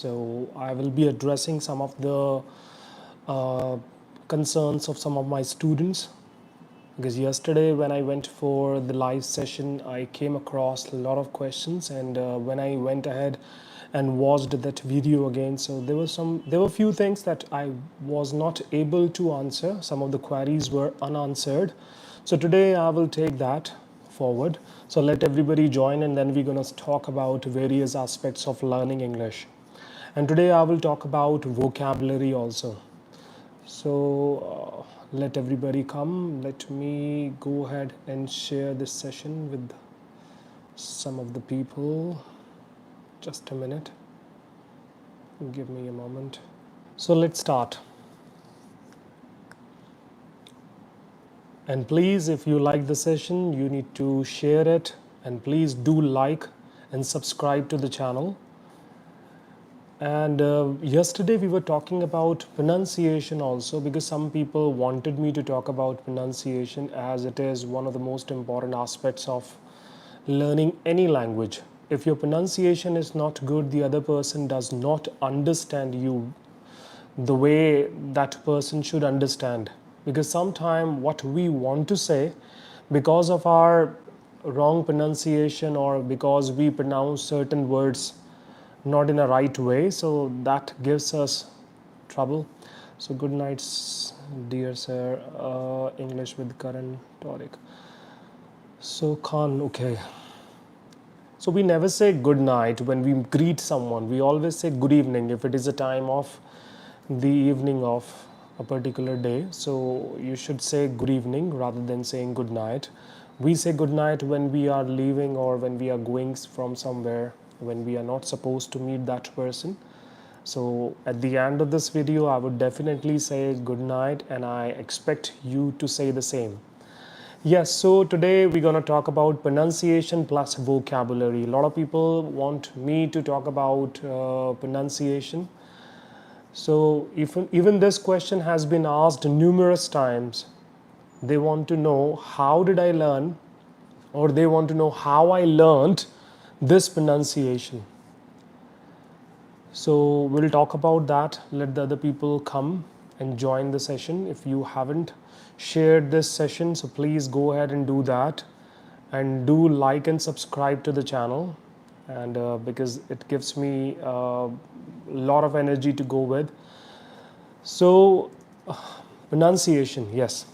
So I will be addressing some of the uh, concerns of some of my students, because yesterday when I went for the live session, I came across a lot of questions, and when I went ahead and watched that video again, so there were few things that I was not able to answer. Some of the queries were unanswered. So today I will take that forward. So let everybody join, and then we're going to talk about various aspects of learning English. And today I will talk about vocabulary also. So let everybody come. Let me go ahead and share this session with some of the people. Just a minute. Give me a moment. So let's start. And please, if you like the session, you need to share it, and please do like and subscribe to the channel. And yesterday we were talking about pronunciation also, because some people wanted me to talk about pronunciation, as it is one of the most important aspects of learning any language. If your pronunciation is not good, the other person does not understand you the way that person should understand. Because sometimes what we want to say, because of our wrong pronunciation or because we pronounce certain words not in a right way, so that gives us trouble. So good night, dear sir. English with Karan Tariq. So Khan, okay. So we never say good night when we greet someone. We always say good evening if it is a time of the evening of a particular day. So you should say good evening rather than saying good night. We say good night when we are leaving or when we are going from somewhere, when we are not supposed to meet that person. So at the end of this video, I would definitely say good night, and I expect you to say the same. Yes, so today we're going to talk about pronunciation plus vocabulary. A lot of people want me to talk about pronunciation. So even this question has been asked numerous times. They want to know how did I learn, or they want to know how I learned this pronunciation. So we'll talk about that. Let the other people come and join the session. If you haven't shared this session, so please go ahead and do that, and do like and subscribe to the channel, and because it gives me a lot of energy to go with. So pronunciation, yes.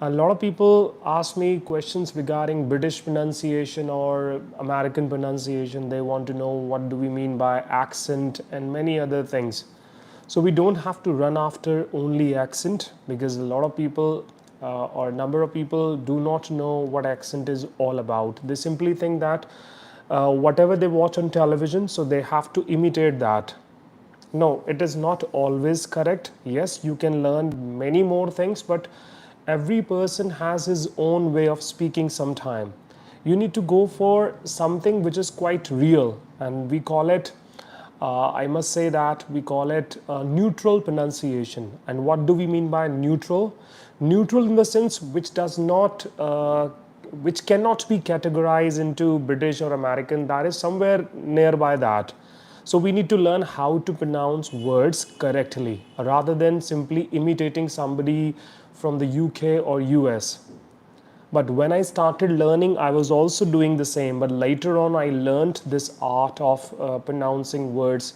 A lot of people ask me questions regarding British pronunciation or American pronunciation. They want to know what do we mean by accent and many other things. So we don't have to run after only accent, because a lot of people or a number of people do not know what accent is all about. They simply think that whatever they watch on television, so they have to imitate that. No, it is not always correct. Yes, you can learn many more things, but every person has his own way of speaking sometime. You need to go for something which is quite real, and we call it, I must say that we call it neutral pronunciation. And what do we mean by neutral? Neutral in the sense which does not, which cannot be categorized into British or American. That is somewhere nearby that. So we need to learn how to pronounce words correctly rather than simply imitating somebody from the UK or US. But when I started learning, I was also doing the same. But later on, I learned this art of pronouncing words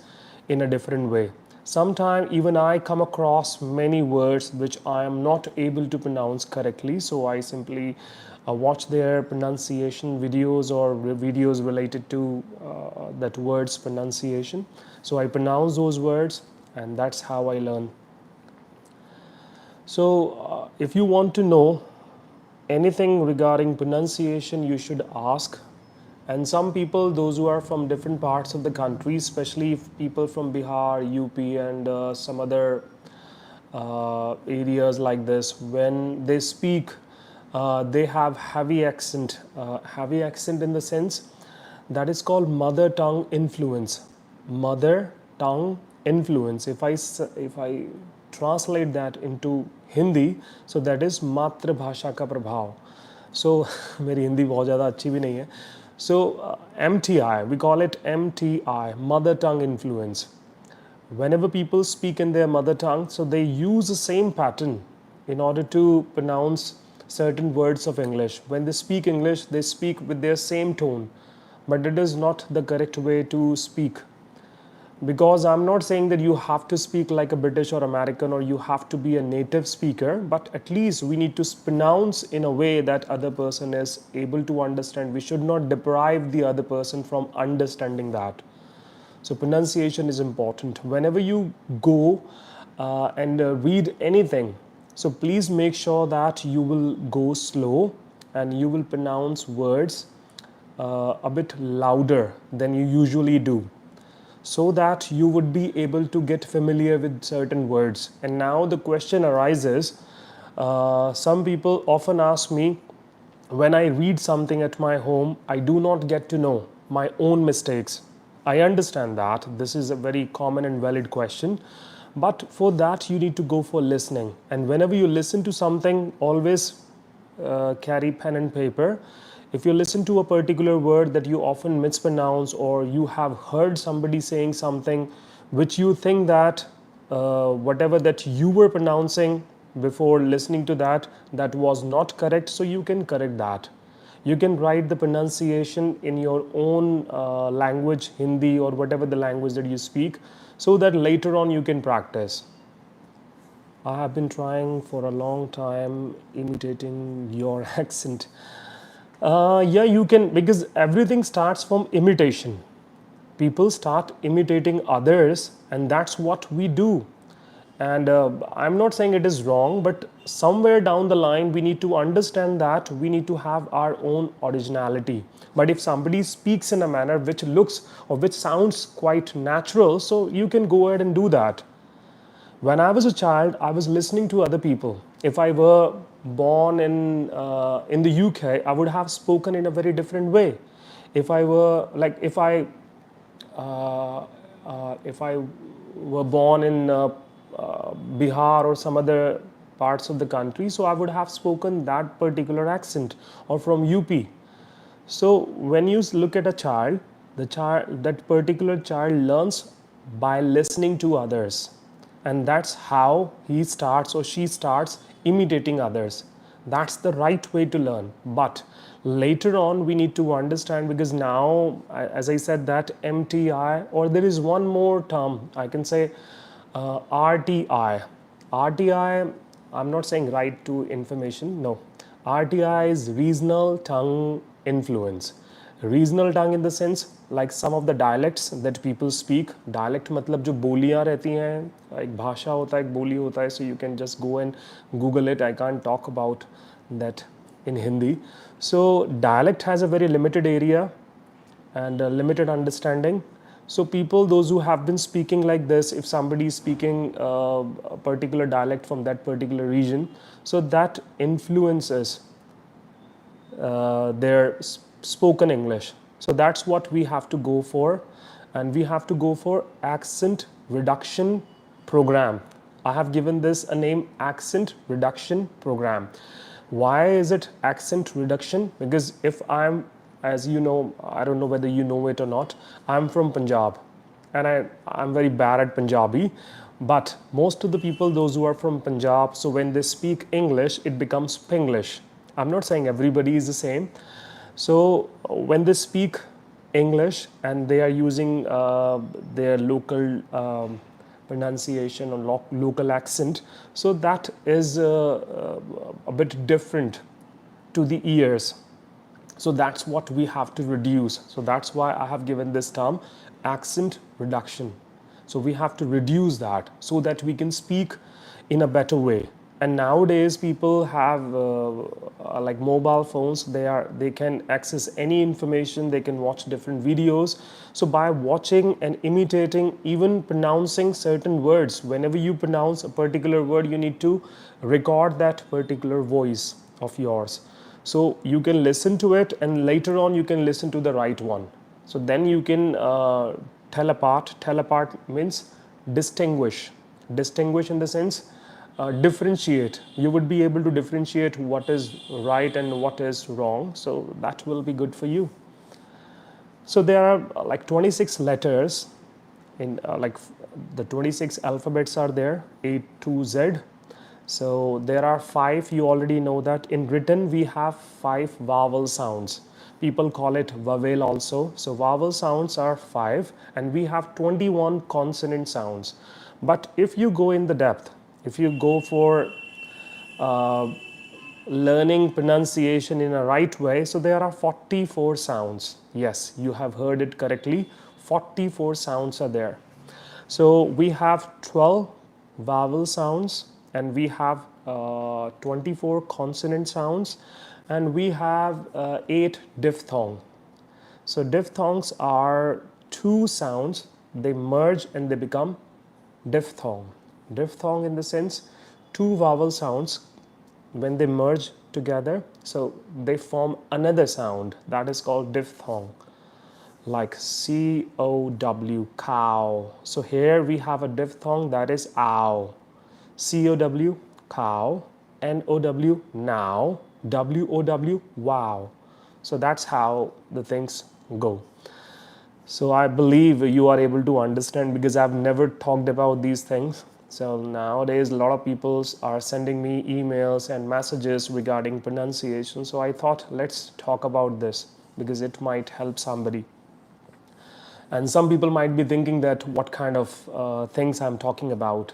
in a different way. Sometimes even I come across many words which I am not able to pronounce correctly. So I simply watch their pronunciation videos or videos related to that word's pronunciation. So I pronounce those words, and that's how I learn. So if you want to know anything regarding pronunciation, you should ask. And some people, those who are from different parts of the country, especially if people from Bihar, UP, and some other areas like this, when they speak, they have heavy accent. Heavy accent in the sense that is called mother tongue influence. Mother tongue influence. If I translate that into Hindi, so that is मातृभाषा का प्रभाव. So मेरी हिंदी बहुत ज़्यादा अच्छी भी नहीं है, So MTI, we call it MTI, mother tongue influence. Whenever people speak in their mother tongue, so they use the same pattern in order to pronounce certain words of English. When they speak English, they speak with their same tone, but it is not the correct way to speak. Because I'm not saying that you have to speak like a British or American or you have to be a native speaker, but at least we need to pronounce in a way that other person is able to understand. We should not deprive the other person from understanding that. So pronunciation is important whenever you go and read anything. So please make sure that you will go slow and you will pronounce words a bit louder than you usually do, so that you would be able to get familiar with certain words. And now the question arises, some people often ask me, when I read something at my home, I do not get to know my own mistakes. I understand that this is a very common and valid question, but for that you need to go for listening. And whenever you listen to something, always carry pen and paper. If you listen to a particular word that you often mispronounce, or you have heard somebody saying something which you think that whatever that you were pronouncing before listening to that, that was not correct, so you can correct that. You can write the pronunciation in your own language, Hindi or whatever the language that you speak, so that later on you can practice. I have been trying for a long time imitating your accent. Yeah, you can, because everything starts from imitation. People start imitating others, and that's what we do. And I'm not saying it is wrong, but somewhere down the line, we need to understand that we need to have our own originality. But if somebody speaks in a manner which looks or which sounds quite natural, so you can go ahead and do that. When I was a child, I was listening to other people. If I were born in the UK, I would have spoken in a very different way. If I were like if I were born in Bihar or some other parts of the country, so I would have spoken that particular accent, or from UP. So when you look at a child, that particular child learns by listening to others, and that's how he starts or she starts imitating others. That's the right way to learn. But later on, we need to understand, because now, as I said, that MTI, or there is one more term I can say, RTI. RTI, I'm not saying right to information, no. RTI is regional tongue influence. Regional tongue in the sense, like some of the dialects that people speak. Dialect मतलब जो बोलियाँ रहती हैं, एक भाषा होता है, एक बोली होता है, so you can just go and Google it. I can't talk about that in Hindi. So dialect has a very limited area and a limited understanding. So people, those who have been speaking like this, if somebody is speaking a particular dialect from that particular region, so that influences their spoken English. So that's what we have to go for, and we have to go for accent reduction program. I have given this a name, accent reduction program. Why is it accent reduction? Because if I'm, as you know, I don't know whether you know it or not, I'm from Punjab, and I'm very bad at Punjabi. But most of the people, those who are from Punjab, so when they speak English, it becomes Pinglish. I'm not saying everybody is the same. So when they speak English and they are using their local pronunciation or local accent, so that is a bit different to the ears. So that's what we have to reduce. So that's why I have given this term, accent reduction. So we have to reduce that so that we can speak in a better way. And nowadays people have like mobile phones. They can access any information, they can watch different videos. So by watching and imitating, even pronouncing certain words, whenever you pronounce a particular word, you need to record that particular voice of yours. So you can listen to it, and later on you can listen to the right one. So then you can tell apart. Tell apart means distinguish. Distinguish in the sense, differentiate. You would be able to differentiate what is right and what is wrong. So that will be good for you. So there are like 26 letters in the 26 alphabets are there, A to Z. So there are 5, you already know that. In written we have 5 vowel sounds. People call it vowel also. So vowel sounds are 5 and we have 21 consonant sounds. But if you go in the depth, if you go for learning pronunciation in a right way, so there are 44 sounds. Yes, you have heard it correctly. 44 sounds are there. So we have 12 vowel sounds and we have 24 consonant sounds and we have 8 diphthong. So diphthongs are 2 sounds, they merge and they become diphthong. Diphthong in the sense 2 vowel sounds, when they merge together, so they form another sound that is called diphthong, like C-O-W, cow. So here we have a diphthong that is ow. C-O-W, cow. N-O-W, now. W-O-W, wow. So that's how the things go. So I believe you are able to understand because I've never talked about these things. So nowadays a lot of people are sending me emails and messages regarding pronunciation. So I thought let's talk about this because it might help somebody. And some people might be thinking that what kind of things I'm talking about.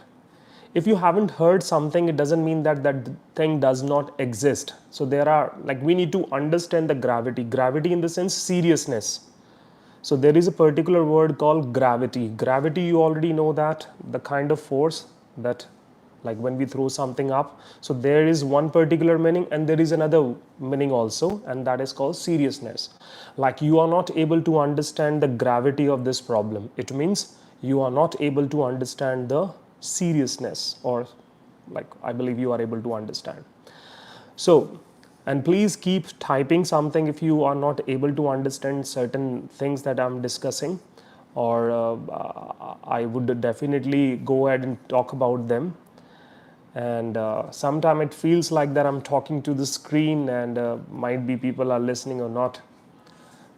If you haven't heard something, it doesn't mean that that thing does not exist. So there are, like, we need to understand the gravity. Gravity in the sense seriousness. So there is a particular word called gravity. Gravity, you already know that, the kind of force that, like when we throw something up. So there is one particular meaning and there is another meaning also, and that is called seriousness. Like you are not able to understand the gravity of this problem. It means you are not able to understand the seriousness, or like I believe you are able to understand. So, and please keep typing something if you are not able to understand certain things that I'm discussing, or I would definitely go ahead and talk about them. And sometimes it feels like that I'm talking to the screen and might be people are listening or not,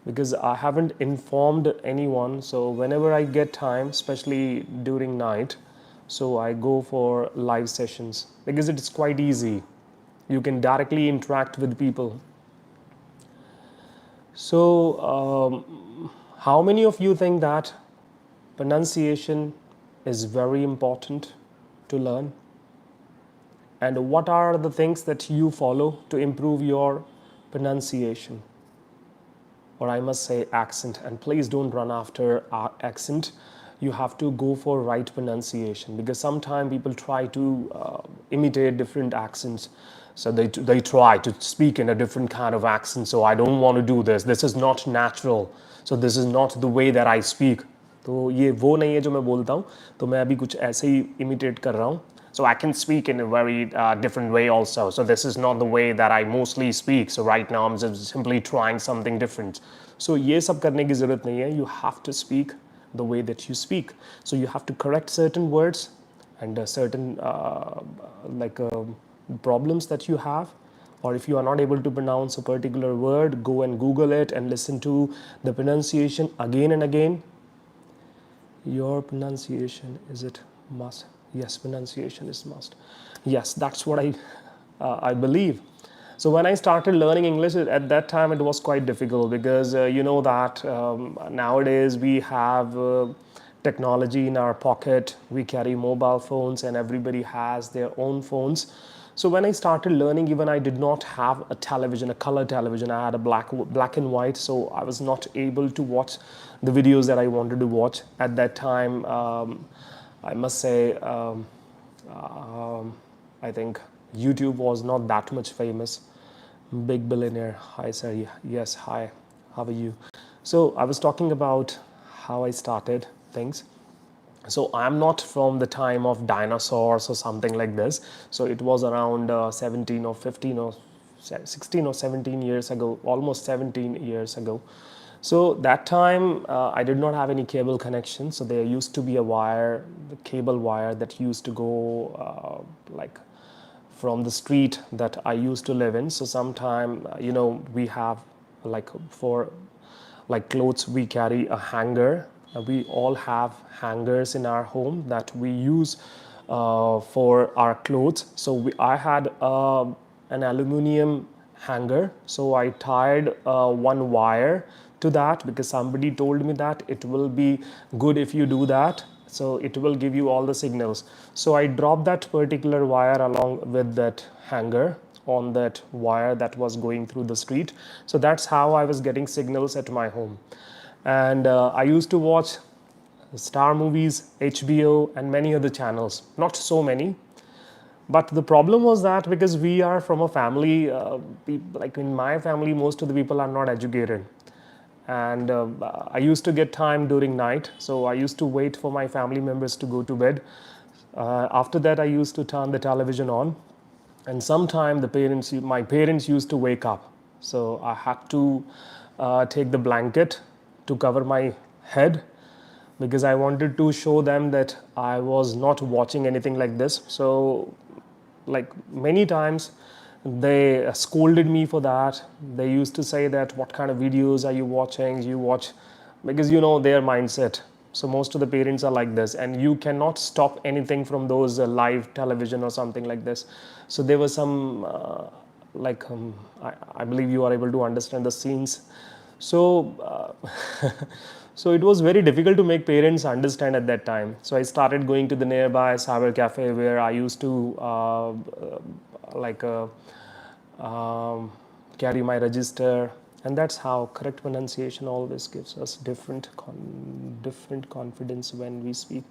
because I haven't informed anyone. So whenever I get time, especially during night, so I go for live sessions because it's quite easy. You can directly interact with people. So how many of you think that pronunciation is very important to learn? And what are the things that you follow to improve your pronunciation? Or I must say accent. And please don't run after accent. You have to go for right pronunciation, because sometimes people try to imitate different accents. So they try to speak in a different kind of accent. So I don't want to do this. This is not natural. So this is not the way that I speak. तो ये वो नहीं है जो मैं बोलता हूँ. तो मैं अभी कुछ ऐसे ही imitate कर रहा हूँ. So I can speak in a very different way also. So this is not the way that I mostly speak. So right now I'm just simply trying something different. So ये सब करने की ज़रूरत नहीं है. You have to speak the way that you speak. So you have to correct certain words and certain problems that you have. Or if you are not able to pronounce a particular word, go and Google it and listen to the pronunciation again and again. Your pronunciation, is it must? Yes, pronunciation is must. Yes, that's what I believe. So when I started learning English at that time, it was quite difficult because you know that nowadays we have technology in our pocket. We carry mobile phones and everybody has their own phones. So when I started learning, even I did not have a television, a color television. I had a black and white, so I was not able to watch the videos that I wanted to watch at that time. I must say, I think YouTube was not that much famous. Big billionaire. Hi, sir. Yes, hi. How are you? So I was talking about how I started things. So I'm not from the time of dinosaurs or something like this. So it was around 17 or 15 or 16 or 17 years ago, almost 17 years ago. So that time I did not have any cable connection. So there used to be a wire, the cable wire that used to go like from the street that I used to live in. So sometime, we have like for like clothes, we carry a hanger. We all have hangers in our home that we use for our clothes. So I had an aluminum hanger, so I tied one wire to that because somebody told me that it will be good if you do that, so it will give you all the signals. So I dropped that particular wire along with that hanger on that wire that was going through the street. So that's how I was getting signals at my home. And I used to watch Star Movies, HBO, and many other channels. Not so many, but the problem was that because we are from a family, like in my family, most of the people are not educated. And I used to get time during night, so I used to wait for my family members to go to bed. After that, I used to turn the television on, and sometime my parents used to wake up, so I had to take the blanket to cover my head because I wanted to show them that I was not watching anything like this. So like many times they scolded me for that. They used to say that what kind of videos are you watching, you watch, because you know their mindset. So most of the parents are like this, and you cannot stop anything from those live television or something like this. So there was some I believe you are able to understand the scenes. So so it was very difficult to make parents understand at that time. So I started going to the nearby cyber cafe where I used to like carry my register, and that's how correct pronunciation always gives us different confidence when we speak.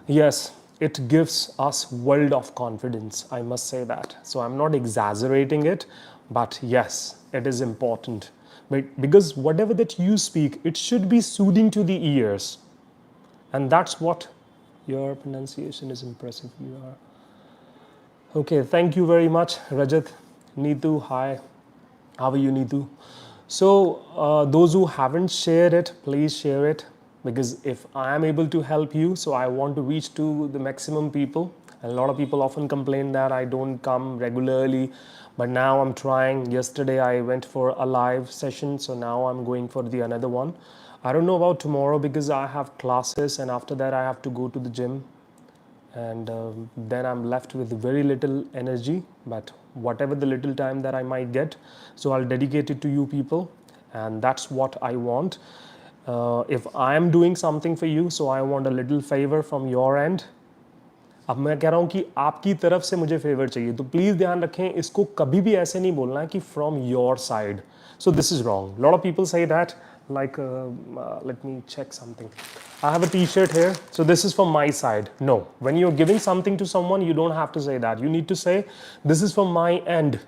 Yes, it gives us world of confidence, I must say that. So I'm not exaggerating it, but yes, it is important. But because whatever that you speak, it should be soothing to the ears. And that's what your pronunciation is impressive. You are. Okay, thank you very much, Rajat. Neetu, hi. How are you, Neetu? So, those who haven't shared it, please share it, because if I am able to help you, so I want to reach to the maximum people. And a lot of people often complain that I don't come regularly, but now I'm trying. Yesterday I went for a live session, so now I'm going for the another one. I don't know about tomorrow because I have classes, and after that I have to go to the gym, and then I'm left with very little energy. But whatever the little time that I might get, so I'll dedicate it to you people, and that's what I want. If I am doing something for you, so I want a little favor from your end. अब मैं कह रहा हूँ कि आपकी तरफ से मुझे फेवर चाहिए, तो प्लीज़ ध्यान रखें, इसको कभी भी ऐसे नहीं बोलना है कि from your side. So this is wrong. Lot of people say that like let me check something. I have a t-shirt here, so this is from my side. No, when you're giving something to someone, you don't have to say that. You need to say this is from my end.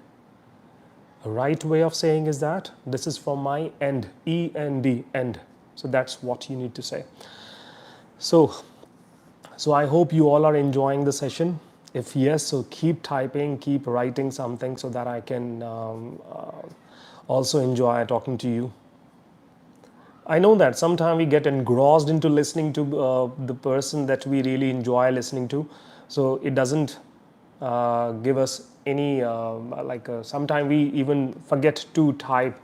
The right way of saying is that this is from my end, E-N-D, end. So that's what you need to say. So I hope you all are enjoying the session. If yes, so keep typing, keep writing something so that I can also enjoy talking to you. I know that sometimes we get engrossed into listening to the person that we really enjoy listening to. So it doesn't give us any, sometimes we even forget to type.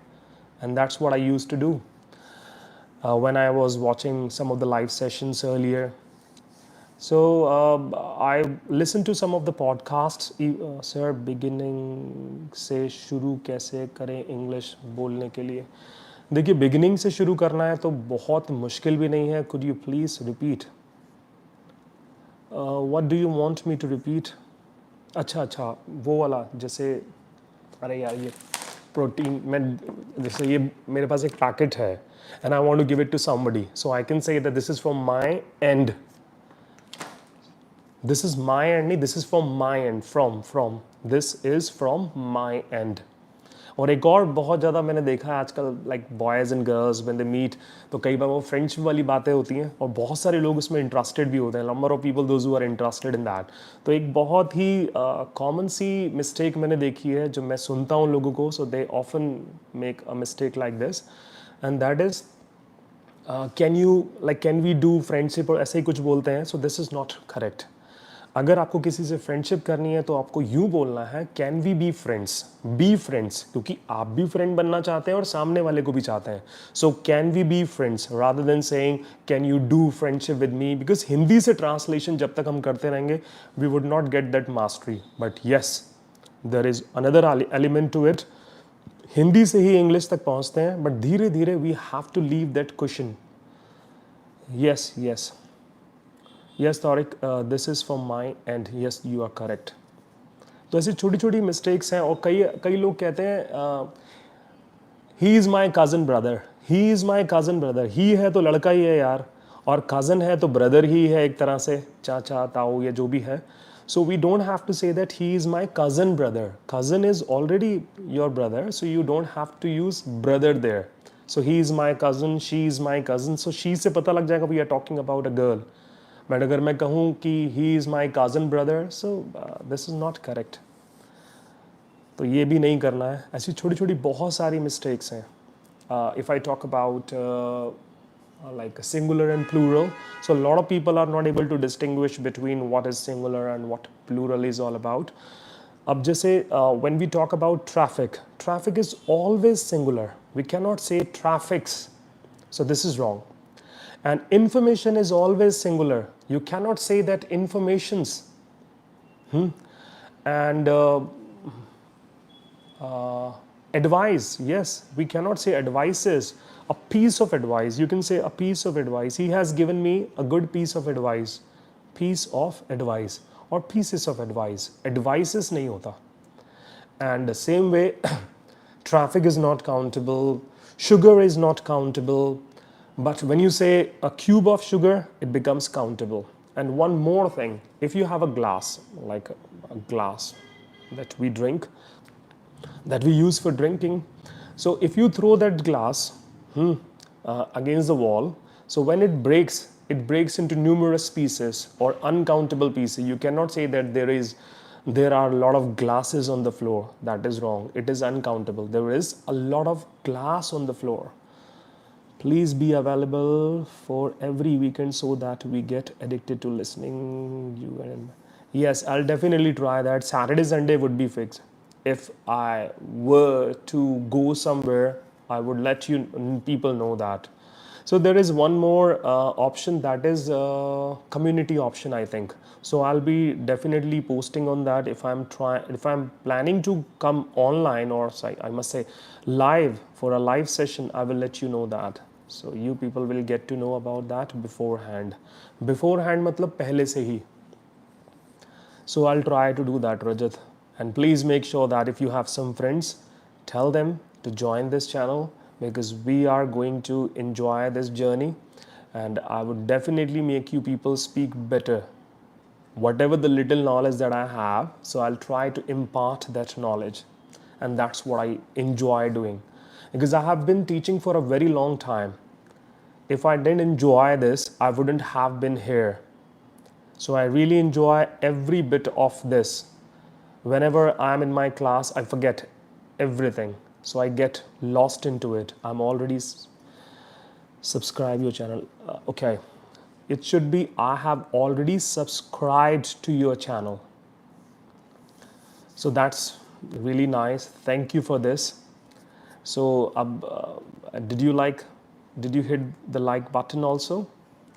And that's what I used to do when I was watching some of the live sessions earlier. So I listened to some of the podcasts. Sir, beginning से शुरू कैसे करें English बोलने के लिए? देखिए, beginning से शुरू करना है तो बहुत मुश्किल भी नहीं है. Could you please repeat? What do you want me to repeat? अच्छा, वो वाला, जैसे अरे यार ये प्रोटीन, मैं जैसे ये मेरे पास एक पैकेट है and I want to give it to somebody, so I can say that this is from my end. This is my end नहीं, this is from my end. From this is from my end. और एक और बहुत ज़्यादा मैंने देखा है आजकल, like boys and girls when they meet, तो कई बार वो फ्रेंडशिप वाली बातें होती हैं और बहुत सारे लोग उसमें इंटरेस्टेड भी होते हैं. Number of people those who are interested in that. तो एक बहुत ही कॉमन सी मिस्टेक मैंने देखी है जो मैं सुनता हूँ लोगों को. So they often make a mistake like this, and that is can we do friendship, और ऐसे ही कुछ बोलते हैं. So this is not correct. अगर आपको किसी से फ्रेंडशिप करनी है तो आपको यूं बोलना है, कैन वी बी फ्रेंड्स, क्योंकि आप भी फ्रेंड बनना चाहते हैं और सामने वाले को भी चाहते हैं. So can we be friends rather than saying can you do friendship with me, because Hindi से ट्रांसलेशन जब तक हम करते रहेंगे we would not get that mastery. But yes, there is another element to it. Hindi से ही इंग्लिश तक पहुंचते हैं, बट धीरे धीरे we have to leave that question. Yes yes yes Tariq, this is from my end, yes you are correct. तो ऐसी छोटी छोटी मिस्टेक्स हैं. और कई कई लोग कहते हैं he is my cousin brother, he is my cousin brother. He है तो लड़का ही है यार, और कज़न है तो ब्रदर ही है एक तरह से, चाचा ताऊ या जो भी है. So we don't have to say that he is my cousin brother. Cousin is already your brother, so you don't have to use brother there. So he is my cousin, she is my cousin. So she से पता लग जाएगा we are talking about a girl. But अगर मैं कहूँ कि he is my cousin brother, so this is not correct. तो ये भी नहीं करना है. ऐसी छोटी छोटी बहुत सारी मिस्टेक्स हैं. If I talk about like a singular and plural, so a lot of people are not able to distinguish between what is singular and what plural is all about. अब जैसे when we talk about traffic, traffic is always singular. We cannot say traffics, so this is wrong. And information is always singular. You cannot say that informations. And advice, yes, we cannot say advices. A piece of advice, you can say a piece of advice. He has given me a good piece of advice. Piece of advice or pieces of advice. Advices nahi hota. And the same way, traffic is not countable, sugar is not countable. But when you say a cube of sugar, it becomes countable. And one more thing, if you have a glass, like a glass that we drink, that we use for drinking, so if you throw that glass against the wall, so when it breaks into numerous pieces or uncountable pieces. You cannot say that there are a lot of glasses on the floor. That is wrong. It is uncountable. There is a lot of glass on the floor. Please be available for every weekend so that we get addicted to listening you. And yes, I'll definitely try that. Saturday, Sunday would be fixed. If I were to go somewhere, I would let you people know that. So there is one more option, that is community option, I think. So I'll be definitely posting on that if I'm planning to come online, or I must say live for a live session. I will let you know that. So you people will get to know about that beforehand. Beforehand matlab pehle se hi. So I'll try to do that, Rajat. And please make sure that if you have some friends, tell them to join this channel, because we are going to enjoy this journey, and I would definitely make you people speak better. Whatever the little knowledge that I have, so I'll try to impart that knowledge. And that's what I enjoy doing, because I have been teaching for a very long time. If I didn't enjoy this, I wouldn't have been here. So I really enjoy every bit of this. Whenever I'm in my class, I forget everything. So I get lost into it. I'm already subscribe your channel. Okay. It should be I have already subscribed to your channel. So that's really nice. Thank you for this. So did you hit the like button also?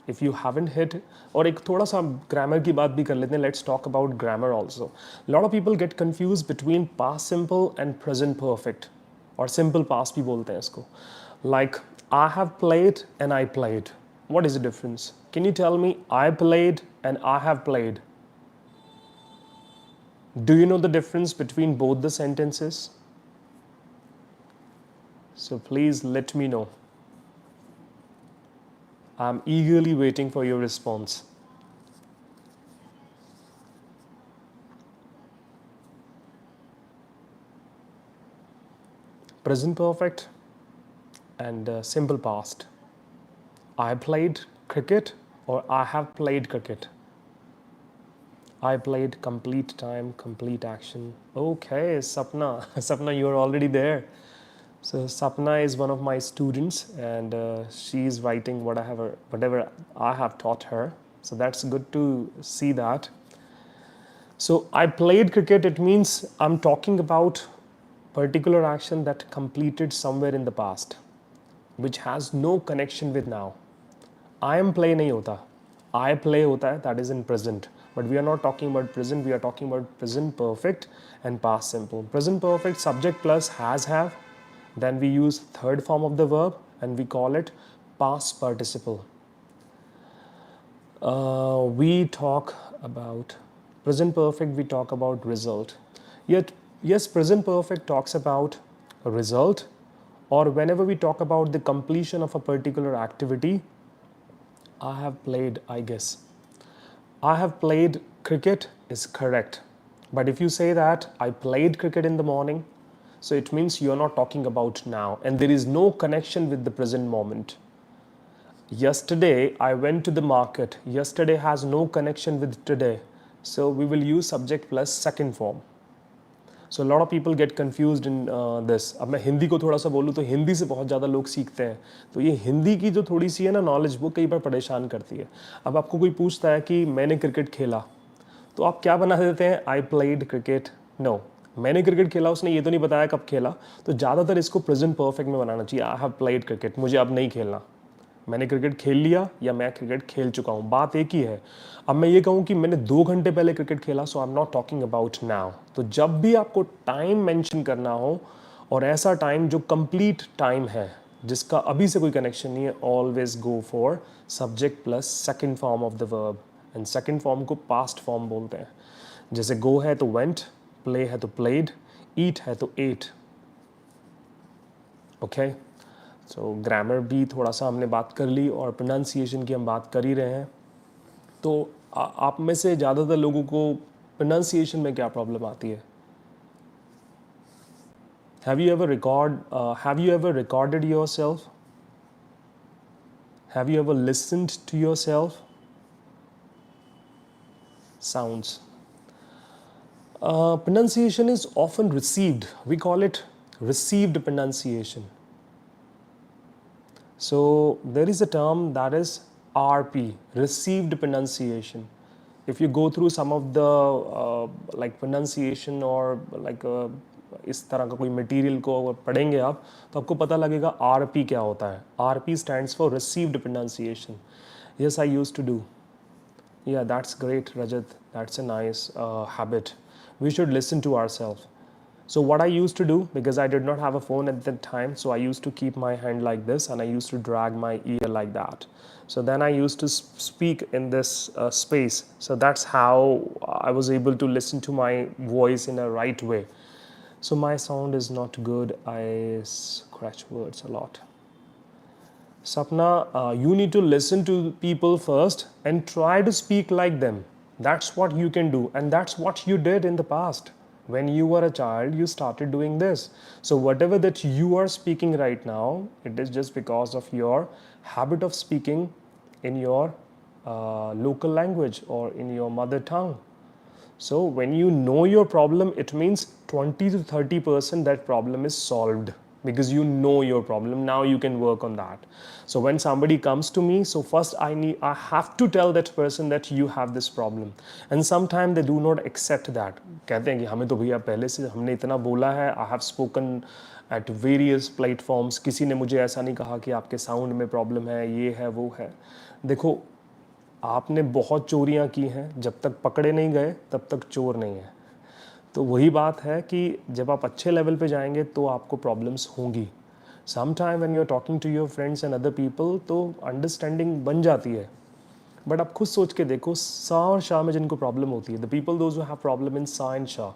If you haven't hit, और एक थोड़ा सा grammar की बात भी कर लेते हैं. Let's talk about grammar also. A lot of people get confused between past simple and present perfect, or simple past भी बोलते हैं इसको. Like I have played and I played. What is the difference? Can you tell me? I played and I have played. Do you know the difference between both the sentences? So please let me know. I'm eagerly waiting for your response. Present perfect and simple past. I played cricket or I have played cricket. I played complete time, complete action. Okay, Sapna. Sapna, you're already there. So Sapna is one of my students, and she's writing whatever I have taught her. So that's good to see that. So I played cricket, it means I'm talking about particular action that completed somewhere in the past, which has no connection with now. I am play nahi hota. I play hota hai, that is in present. But we are not talking about present, we are talking about present perfect and past simple. Present perfect, subject plus has have. Then we use third form of the verb and we call it past participle. We talk about present perfect, we talk about result. Yet, yes, present perfect talks about a result, or whenever we talk about the completion of a particular activity. I have played, I guess. I have played cricket is correct. But if you say that I played cricket in the morning, so it means you're not talking about now, and there is no connection with the present moment. Yesterday, I went to the market. Yesterday has no connection with today. So we will use subject plus second form. So a lot of people get confused in this. अब मैं हिंदी को थोड़ा सा बोलूँ तो हिंदी से बहुत ज़्यादा लोग सीखते हैं. तो ये हिंदी की जो थोड़ी सी है ना नॉलेज, वो कई बार परेशान करती है. अब आपको कोई पूछता है कि मैंने क्रिकेट खेला, तो आप क्या बना देते हैं? I played cricket. नो, मैंने क्रिकेट खेला, उसने ये तो नहीं बताया कब खेला. तो ज़्यादातर इसको प्रेजेंट परफेक्ट में बनाना चाहिए. आई हैव प्लेड क्रिकेट, मुझे अब नहीं खेलना. मैंने क्रिकेट खेल लिया या मैं क्रिकेट खेल चुका हूँ, बात एक ही है. अब मैं ये कहूँ कि मैंने 2 घंटे पहले क्रिकेट खेला, so I am not talking about now. तो जब भी आपको टाइम मेंशन करना हो और ऐसा टाइम जो कंप्लीट टाइम है जिसका अभी से कोई कनेक्शन नहीं है, always go for subject plus second form of the verb. And second form को पास्ट फॉर्म बोलते हैं. जैसे गो है तो वेंट, प्ले है तो प्लेड, ईट है तो एट. ओके, सो ग्रामर भी थोड़ा सा हमने बात कर ली और प्रोनाउंसिएशन की हम बात कर ही रहे हैं. तो आप में से ज़्यादातर लोगों को प्रोनाउंसिएशन में क्या प्रॉब्लम आती है? Have you ever recorded yourself? Have you ever listened to yourself? Sounds. Pronunciation is often received. We call it received pronunciation. So there is a term that is RP, received pronunciation. If you go through some of the like pronunciation or like इस तरह का कोई material को अगर पढ़ेंगे आप, तो आपको पता लगेगा आरपी क्या होता है. RP stands for received pronunciation. Yes, I used to do. Yeah, that's great, Rajat. That's a nice habit. We should listen to ourselves. So what I used to do, because I did not have a phone at that time, so I used to keep my hand like this and I used to drag my ear like that. So then I used to speak in this space. So that's how I was able to listen to my voice in a right way. So my sound is not good. I scratch words a lot. Sapna, you need to listen to people first and try to speak like them. That's what you can do, and that's what you did in the past. When you were a child, you started doing this. So whatever that you are speaking right now, it is just because of your habit of speaking in your local language or in your mother tongue. So when you know your problem, it means 20 to 30% that problem is solved, because you know your problem. Now you can work on that. So when somebody comes to me, so first I have to tell that person that you have this problem. And sometimes they do not accept that. कहते हैं कि हमें तो भैया पहले से हमने इतना बोला है. I have spoken at various platforms. किसी ने मुझे ऐसा नहीं कहा कि आपके साउंड में प्रॉब्लम है, ये है वो है. देखो, आपने बहुत चोरियां की हैं, जब तक पकड़े नहीं गए तब तक चोर नहीं है. तो वही बात है कि जब आप अच्छे लेवल पे जाएंगे तो आपको प्रॉब्लम्स होंगी. Some time when you are talking to your friends and other people, तो अंडरस्टैंडिंग बन जाती है. बट आप खुद सोच के देखो, सा और शाह में जिनको प्रॉब्लम होती है, the people those who have problem in सा एंड शाह.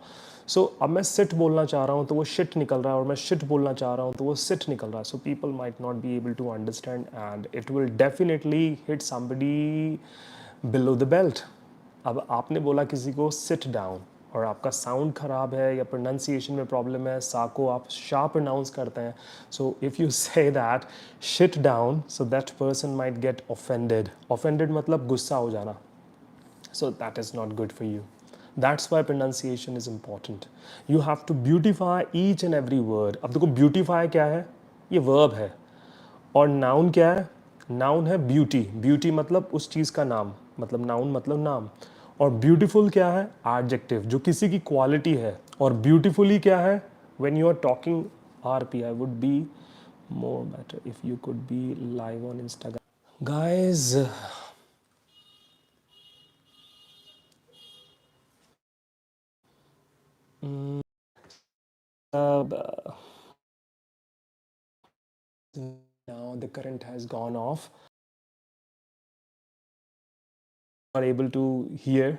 सो अब मैं सिट बोलना चाह रहा हूँ तो वो शिट निकल रहा है, और मैं शिट बोलना चाह रहा हूँ तो वो सिट निकल रहा है. So people might not be able to understand and it will definitely hit somebody below the belt. अब आपने बोला किसी को सिट डाउन और आपका साउंड ख़राब है या प्रोनाउंसिएशन में प्रॉब्लम है, सा को आप शाह प्रोनाउंस करते हैं. So if you say that shit down, so that person might get offended. Offended मतलब गुस्सा हो जाना. So that is not good for you. That's why pronunciation is important. You have to beautify each and every word. अब देखो, beautify क्या है? ये verb है. और नाउन क्या है? नाउन है ब्यूटी. ब्यूटी मतलब उस चीज़ का नाम, मतलब नाउन मतलब नाम. और ब्यूटीफुल क्या है? एडजेक्टिव, जो किसी की क्वालिटी है. और ब्यूटीफुली क्या है? When you are talking RP, I would be more better if you could be live on Instagram. Guys, uh, now the current has gone off. Are able to hear?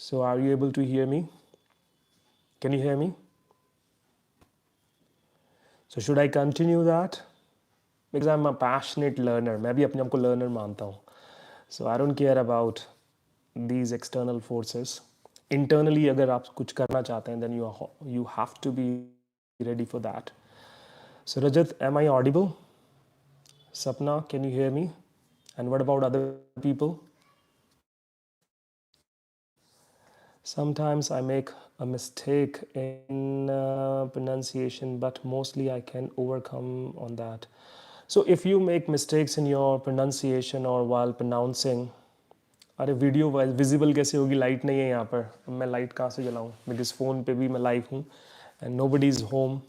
So are you able to hear me? Can you hear me? So should I continue that? Because I'm a passionate learner. मैं भी अपने आप को learner मानता हूँ. So I don't care about these external forces. Internally अगर आप कुछ करना चाहते हैं, then you have to be ready for that. So Rajat, am I audible? Sapna, can you hear me? And what about other people? Sometimes I make a mistake in pronunciation, but mostly I can overcome on that. So if you make mistakes in your pronunciation or while pronouncing, अरे video visible कैसे होगी? Light नहीं है यहाँ पर. अब मैं light कहाँ से जलाऊँ? बिकॉज फ़ोन पे भी मैं लाइव हूँ एंड नोबडी इज़ होम.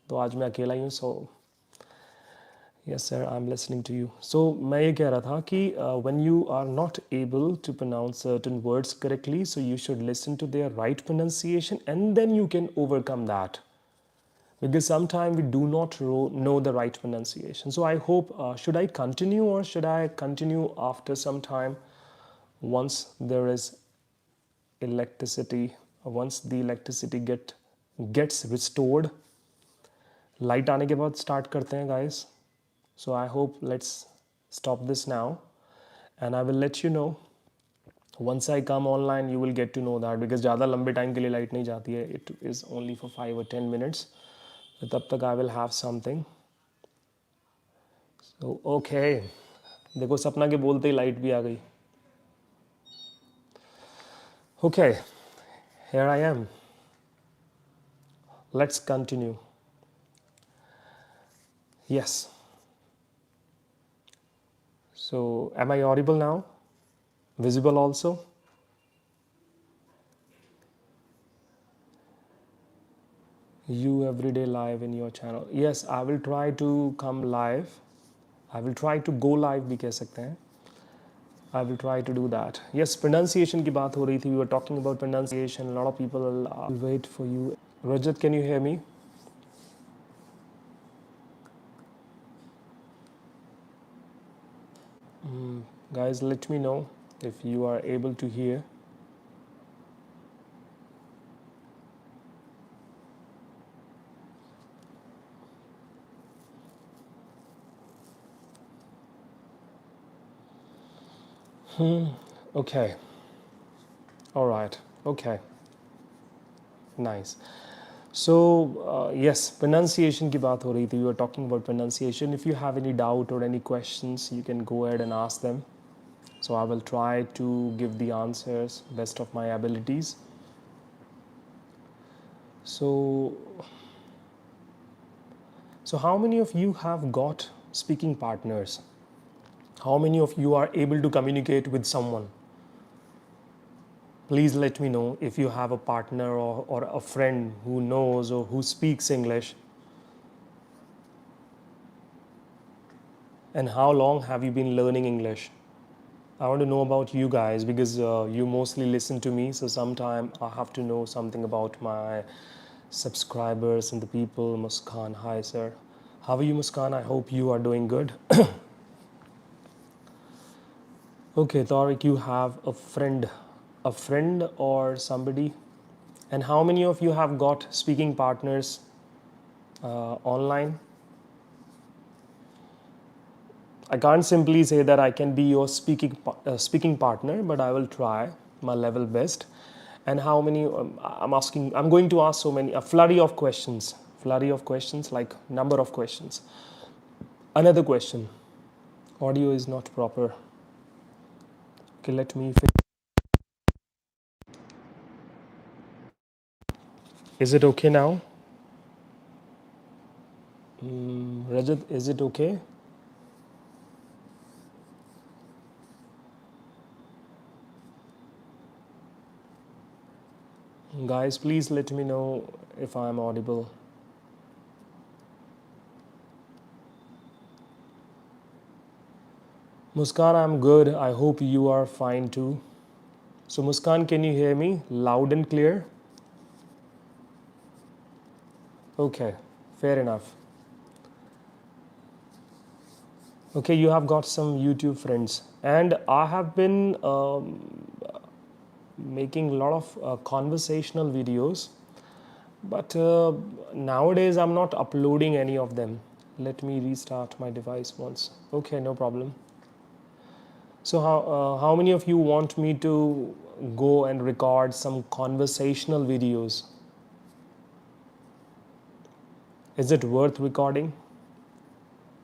तो आज मैं अकेला ही हूँ. So yes sir, I am listening to you. So मैं ये कह रहा था कि when you are not able to pronounce certain words correctly, so you should listen to their right pronunciation and then you can overcome that, because sometimes we do not know the right pronunciation. So I hope, should I continue or should I continue after some time, once there is electricity, once the electricity gets restored? Light आने के बाद start करते हैं guys. So I hope let's stop this now and I will let you know. Once I come online, you will get to know that, because ज़्यादा लंबे time के लिए light नहीं जाती है. It is only for 5 or 10 minutes. तो तब तक I will have something. So okay, देखो सपना के बोलते ही लाइट भी आ गई. Okay, here I am. Let's continue. Yes. So am I audible now? Visible also? You everyday live in your channel. Yes, I will try to come live. I will try to go live भी कह सकते हैं. I will try to do that. Yes, pronunciation की बात हो रही थी. We were talking about pronunciation. A lot of people will wait for you. Rajat, can you hear me? Guys, let me know if you are able to hear. Okay. All right. Okay. Nice. So yes, pronunciation की बात हो रही थी. We were talking about pronunciation. If you have any doubt or any questions, you can go ahead and ask them. So I will try to give the answers best of my abilities. So how many of you have got speaking partners? How many of you are able to communicate with someone? Please let me know if you have a partner or a friend who knows or who speaks English. And how long have you been learning English? I want to know about you guys, because you mostly listen to me. So sometime I have to know something about my subscribers and the people. Muskan, hi sir. How are you, Muskan? I hope you are doing good. Okay, Tariq, you have a friend or somebody. And how many of you have got speaking partners online? I can't simply say that I can be your speaking partner, but I will try my level best. And how many? I'm going to ask so many, a flurry of questions, like number of questions. Another question. Audio is not proper. Okay, let me fix. Is it okay now? Rajat, is it okay? Guys, please let me know if I am audible. Muskan, I'm good. I hope you are fine too. So, Muskan, can you hear me loud and clear? Okay, fair enough. Okay, you have got some YouTube friends, and I have been making a lot of conversational videos, but nowadays I'm not uploading any of them. Let me restart my device once. Okay, no problem. So, how many of you want me to go and record some conversational videos? Is it worth recording?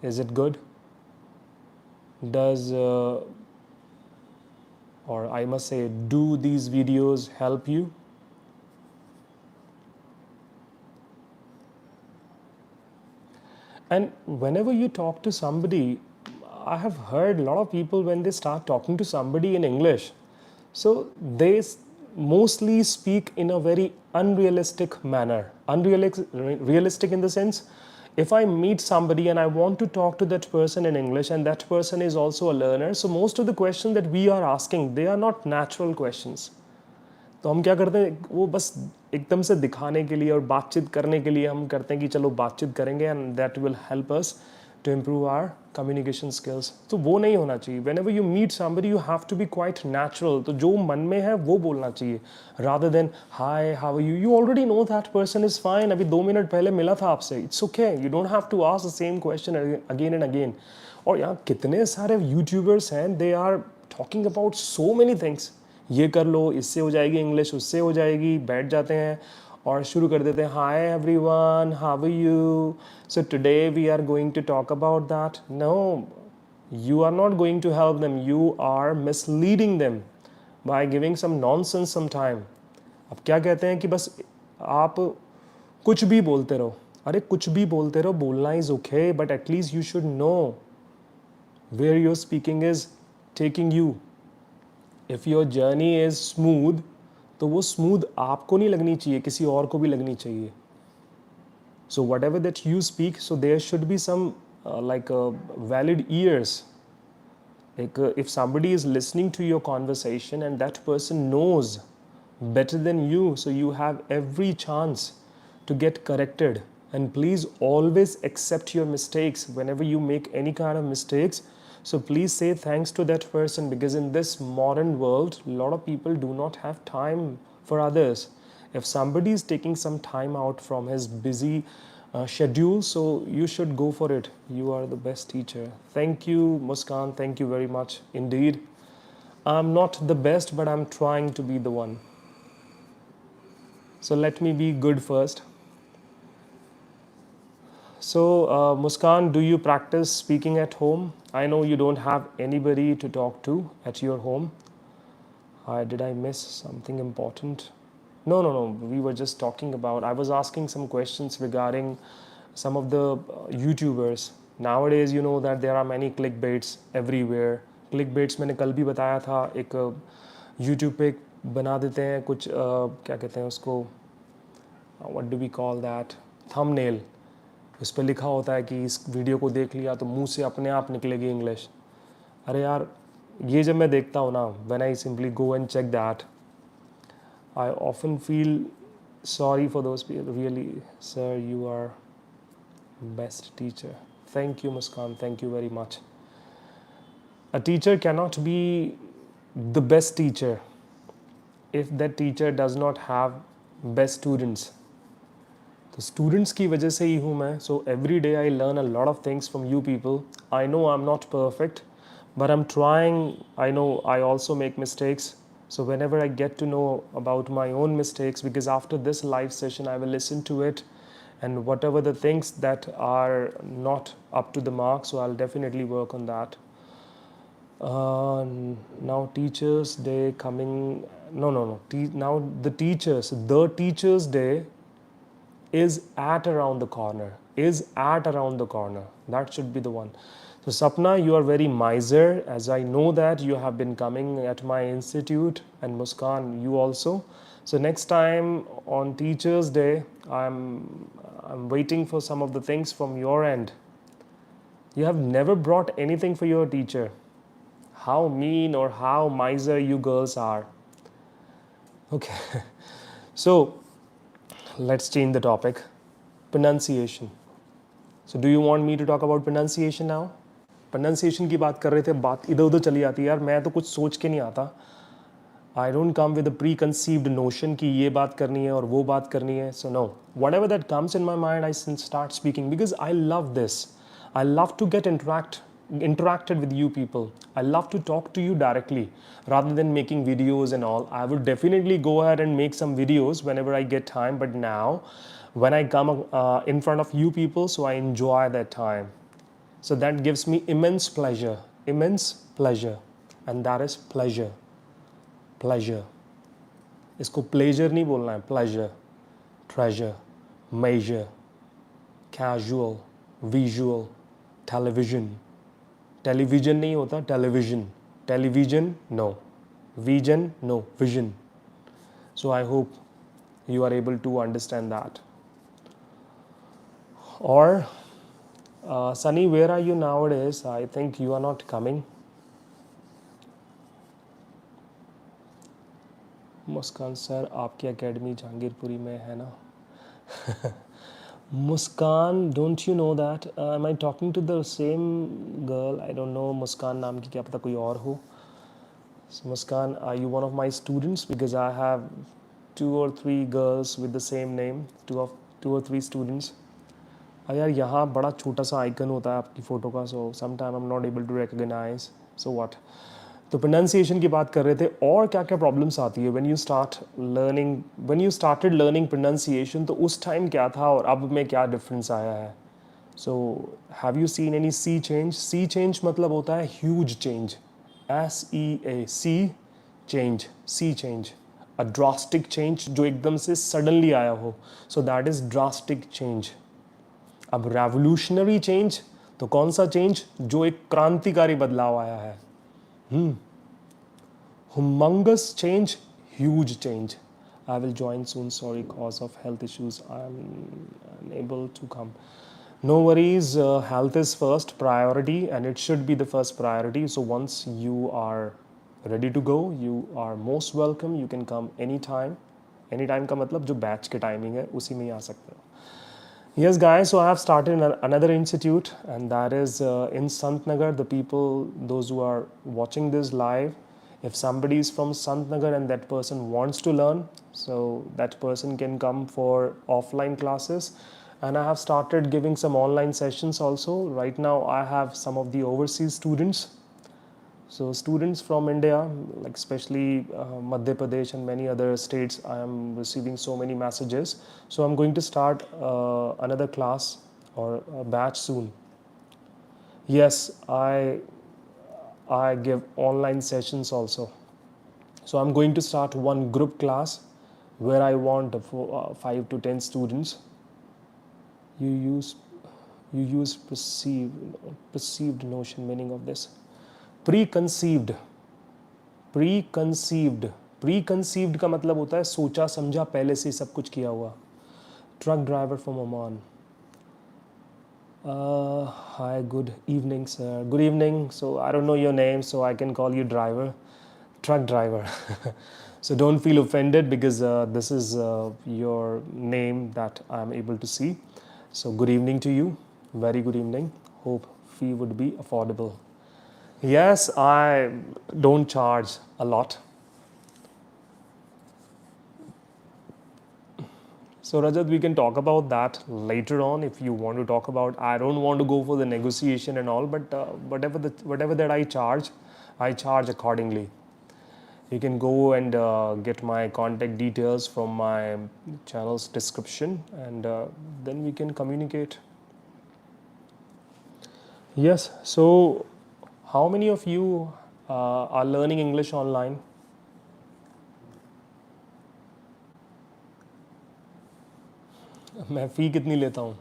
Is it good? Does, or I must say, do these videos help you? And whenever you talk to somebody, I have heard a lot of people when they start talking to somebody in English, so they mostly speak in a very unrealistic manner. Realistic in the sense, if I meet somebody and I want to talk to that person in English and that person is also a learner, so most of the questions that we are asking, they are not natural questions. तो हम क्या करते हैं, वो बस एकदम से दिखाने के लिए और बातचीत करने के लिए हम करते हैं कि चलो बातचीत करेंगे and that will help us to improve our communication skills. तो वो नहीं होना चाहिए. Whenever you meet somebody you have to be quite natural. तो जो मन में है वो बोलना चाहिए, rather than hi how are you. You already know that person is fine, अभी 2 मिनट पहले मिला था आपसे, it's okay. You don't have to ask the same question again and again. और यहाँ कितने सारे यूट्यूबर्स हैं, they are talking about so many things. ये कर लो, इससे हो जाएगी इंग्लिश, उससे हो जाएगी, बैठ जाते हैं और शुरू कर देते हैं. Hi everyone, how are you. So today we are going to talk about that. No, you are not going to help them, you are misleading them by giving some nonsense sometime. अब क्या कहते हैं कि बस आप कुछ भी बोलते रहो. अरे कुछ भी बोलते रहो, बोलना is okay, but at least you should know where your speaking is taking you. If your journey is smooth, तो वो स्मूथ आपको नहीं लगनी चाहिए, किसी और को भी लगनी चाहिए. So whatever that you speak, so there should be some valid ears. Like if somebody is listening to your conversation and that person knows better than you, so you have every chance to get corrected. And please always accept your mistakes whenever you make any kind of mistakes. So please say thanks to that person, because in this modern world a lot of people do not have time for others. If somebody is taking some time out from his busy schedule, so you should go for it. You are the best teacher. Thank you, Muskan. Thank you very much indeed. I'm not the best, but I'm trying to be the one. So let me be good first. So Muskan, do you practice speaking at home? I know you don't have anybody to talk to at your home. Did I miss something important? No. We were just talking about, I was asking some questions regarding some of the YouTubers. Nowadays, you know that there are many clickbaits everywhere. Clickbaits मैंने कल भी बताया था, एक YouTube पे बना देते हैं कुछ क्या कहते हैं उसको, what do we call that, thumbnail. उस पर लिखा होता है कि इस वीडियो को देख लिया तो मुंह से अपने आप निकलेगी इंग्लिश. अरे यार, ये जब मैं देखता हूँ ना, when I simply go and check that, I often feel sorry for those people. Really, sir, you are best teacher. Thank you, Muskan. Thank you very much. A teacher cannot be the best teacher if that teacher does not have best students. तो students की वजह से ही हूँ मैं. So every day I learn a lot of things from you people. I know I am not perfect, but I'm trying. I know I also make mistakes. So whenever I get to know about my own mistakes, because after this live session I will listen to it, and whatever the things that are not up to the mark, so I'll definitely work on that. Now Teachers Day coming. No. Now the Teachers Day is at around the corner. That should be the one. So Sapna, you are very miser, as I know that you have been coming at my institute, and Muskan, you also. So next time on Teachers Day, I'm waiting for some of the things from your end. You have never brought anything for your teacher. How mean or how miser you girls are. Okay, so let's change the topic. Pronunciation. So do you want me to talk about pronunciation now? Pronunciation की बात कर रहे थे, बात इधर उधर चली जाती है यार, मैं तो कुछ सोच के नहीं आता. I don't come with a preconceived notion कि ये बात करनी है और वो बात करनी है. So no, whatever that comes in my mind, I start speaking because I love this. I love to get interacted with you people. I love to talk to you directly rather than making videos and all. I would definitely go ahead and make some videos whenever I get time, but now when I come in front of you people, so I enjoy that time. So that gives me immense pleasure, and that is pleasure. Pleasure. इसको pleasure नहीं बोलना है, pleasure, treasure, measure, casual, visual, television. Television नहीं होता, television. Television, no. Vision, no. Vision. So I hope you are able to understand that. Or, Sunny, where are you nowadays? I think you are not coming. Muskan sir, आपकी academy Jahangirpuri में है ना? Muskan, don't you know that? Am I talking to the same girl? I don't know. Muskan नाम की क्या पता कोई और हो. So Muskan, are you one of my students? Because I have 2 or 3 girls with the same name. 2 or 3 students. यार यहाँ बड़ा छोटा सा आइकन होता है आपकी फ़ोटो का, so sometime I'm not able to recognize. So what? तो प्रोनाउंसिएशन की बात कर रहे थे, और क्या क्या प्रॉब्लम्स आती है when you started learning pronunciation. तो उस टाइम क्या था और अब में क्या डिफरेंस आया है? So have you seen any sea change? Sea change मतलब होता है huge change. SEA, sea change, sea change, a drastic change जो एकदम से सडनली आया हो. So that is drastic change. अब रेवोल्यूशनरी चेंज तो कौन सा चेंज? जो एक क्रांतिकारी बदलाव आया है. Humongous change, huge change. I will join soon. Sorry, cause of health issues, I am unable to come. No worries. Health is first priority, and it should be the first priority. So once you are ready to go, you are most welcome. You can come anytime. Anytime का मतलब जो batch के timing है उसी में ही आ सकते हो. Yes, guys, so I have started another institute, and that is in Santnagar. The people, those who are watching this live, if somebody is from Santnagar and that person wants to learn, so that person can come for offline classes. And I have started giving some online sessions also. Right now, I have some of the overseas students. So students from India, like especially Madhya Pradesh and many other states, I am receiving so many messages. So I'm going to start another class or a batch soon. Yes, I give online sessions also. So I'm going to start one group class where I want 5 to 10 students. You use perceived notion, meaning of this. Preconceived. Preconceived का मतलब होता है सोचा समझा, पहले से सब कुछ किया हुआ. Truck driver from Oman. Hi, good evening sir. Good evening. So I don't know your name, so I can call you driver. Truck driver. So don't feel offended because this is your name that I am able to see. So good evening to you. Very good evening. Hope fee would be affordable. Yes, I don't charge a lot. So Rajat, we can talk about that later on if you want to talk about. I don't want to go for the negotiation and all, but whatever that I charge accordingly. You can go and get my contact details from my channel's description, and then we can communicate. Yes, so how many of you are learning English online? मैं फ़ी कितनी लेता हूँ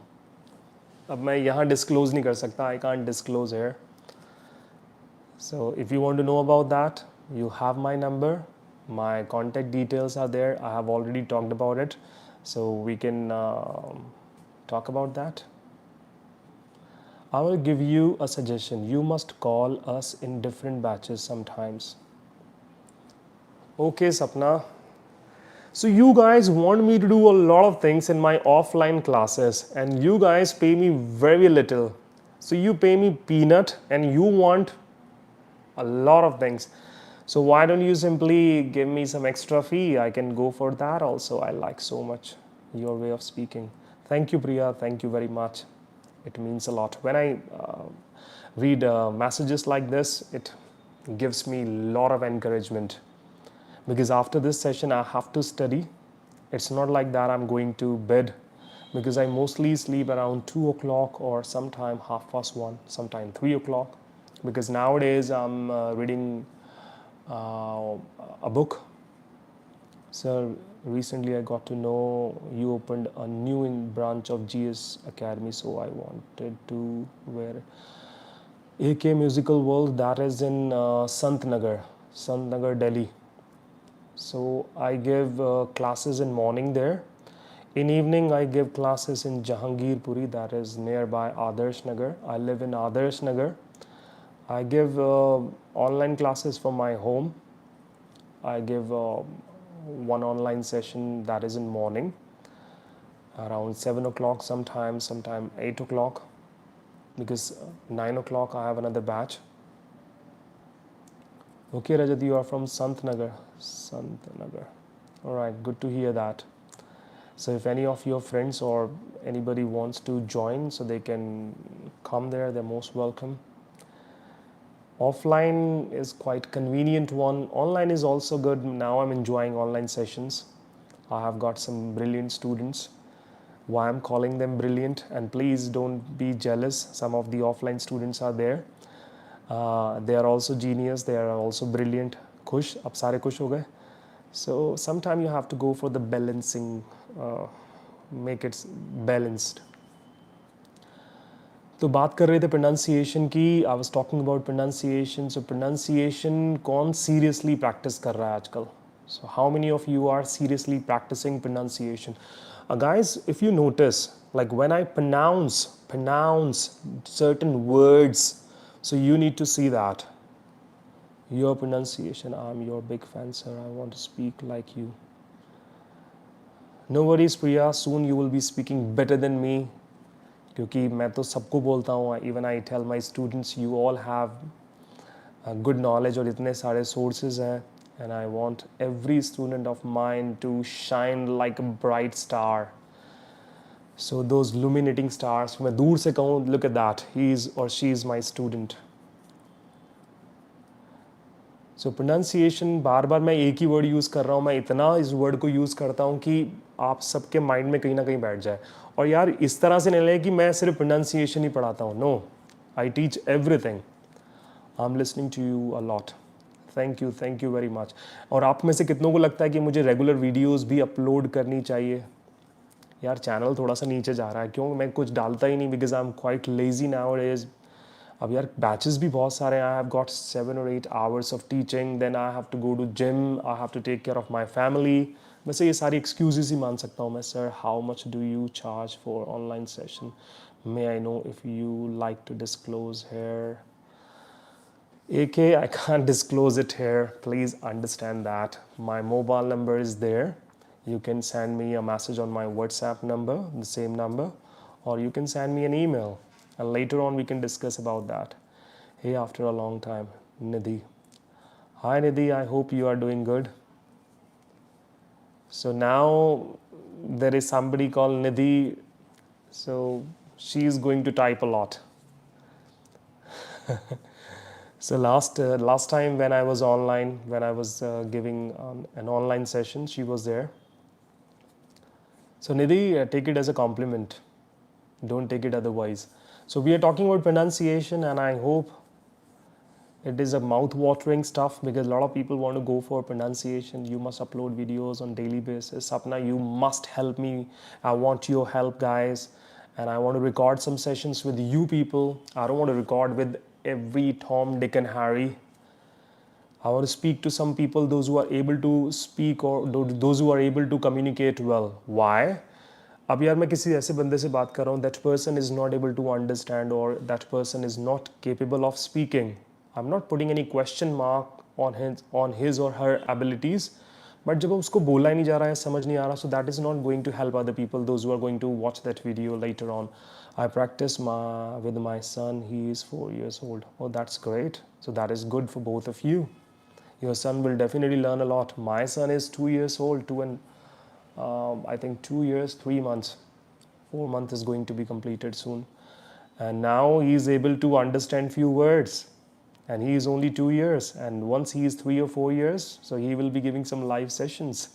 अब मैं यहाँ disclose नहीं कर सकता. I can't disclose here. So if you want to know about that, you have my number, my contact details are there. I have already talked about it, so we can talk about that. I will give you a suggestion. You must call us in different batches sometimes. Okay, Sapna. So you guys want me to do a lot of things in my offline classes and you guys pay me very little. So you pay me peanut and you want a lot of things. So why don't you simply give me some extra fee? I can go for that also. I like so much your way of speaking. Thank you, Priya. Thank you very much. It means a lot. When I read messages like this, it gives me a lot of encouragement because after this session I have to study. It's not like that I'm going to bed because I mostly sleep around 2 o'clock or sometime half past 1, sometime 3 o'clock, because nowadays I'm reading a book. Sir, recently I got to know you opened a new branch of GS Academy, so I wanted to wear AK Musical World, that is in Sant Nagar, Delhi. So I give classes in morning there. In evening, I give classes in Jahangirpuri, that is nearby Adarsh Nagar. I live in Adarsh Nagar. I give online classes from my home. I give one online session that is in morning, around 7 o'clock sometimes, sometime 8 o'clock, because 9 o'clock I have another batch. Okay, Rajat, you are from Sant Nagar. All right, good to hear that. So if any of your friends or anybody wants to join, so they can come there, they're most welcome. Offline is quite convenient one. Online is also good. Now I'm enjoying online sessions. I have got some brilliant students. Why I'm calling them brilliant, and please don't be jealous. Some of the offline students are there. They are also genius. They are also brilliant. Khush, ab sare khush ho gaye. So sometimes you have to go for the balancing, make it balanced. तो बात कर रहे थे pronunciation की. I was talking about pronunciation. So pronunciation कौन seriously practice कर रहा है आजकल? So how many of you are seriously practicing pronunciation? Guys, if you notice, like when I pronounce certain words, so you need to see that. Your pronunciation, I'm your big fan, sir. I want to speak like you. No worries, Priya. Soon you will be speaking better than me. क्योंकि मैं तो सबको बोलता हूँ, even I tell my students, you all have good knowledge और इतने सारे sources हैं, and I want every student of mine to shine like a bright star. So those illuminating stars, मैं दूर से कहूँ, look at that, he is or she is my student. So pronunciation, बार बार मैं एक ही वर्ड यूज़ कर रहा हूँ, मैं इतना इस वर्ड को यूज़ करता हूँ कि आप सबके माइंड में कहीं ना कहीं बैठ जाए. और यार इस तरह से नहीं लगे कि मैं सिर्फ प्रोनाउंसिएशन ही पढ़ाता हूँ. No, I teach everything. I am listening to you a lot. Thank you very much. और आप में से कितनों को लगता है कि मुझे रेगुलर वीडियोज़ भी अपलोड करनी चाहिए? यार चैनल थोड़ा सा नीचे जा रहा है, क्यों? मैं कुछ डालता ही नहीं, because I am quite lazy nowadays. अब यार बैचेस भी बहुत सारे हैं. I have got 7 or 8 hours of teaching, then I have to go to gym, I have to take care of my family. वैसे ये सारी एक्सक्यूजेस ही मान सकता हूँ मैं. Sir, how much do you charge for online session? May I know if you like to disclose here? AK, I can't disclose it here. Please understand that. My mobile number is there. You can send me a message on my WhatsApp number, the same number, or you can send me an email. And later on, we can discuss about that. Hey, after a long time, Nidhi. Hi, Nidhi. I hope you are doing good. So now there is somebody called Nidhi. So she is going to type a lot. So last time when I was online, when I was giving an online session, she was there. So Nidhi, take it as a compliment. Don't take it otherwise. So we are talking about pronunciation, and I hope it is a mouth-watering stuff, because a lot of people want to go for pronunciation. You must upload videos on daily basis. Sapna, you must help me. I want your help, guys. And I want to record some sessions with you people. I don't want to record with every Tom, Dick and Harry. I want to speak to some people, those who are able to speak or those who are able to communicate well. Why? अब यार मैं किसी ऐसे बंदे से बात कर रहा हूँ, that person is not able to understand or that person is not capable of speaking. I'm not putting any question mark on his or her abilities, but जब उसको बोला ही नहीं जा रहा है, समझ नहीं आ रहा, so that is not going to help other people, those who are going to watch that video later on. I practice with my son, he is 4 years old. Oh, that's great. So that is good for both of you. Your son will definitely learn a lot. My son is 2 years old, I think 2 years, 3 months. 4 months is going to be completed soon. And now he is able to understand few words. And he is only 2 years. And once he is 3 or 4 years, so he will be giving some live sessions.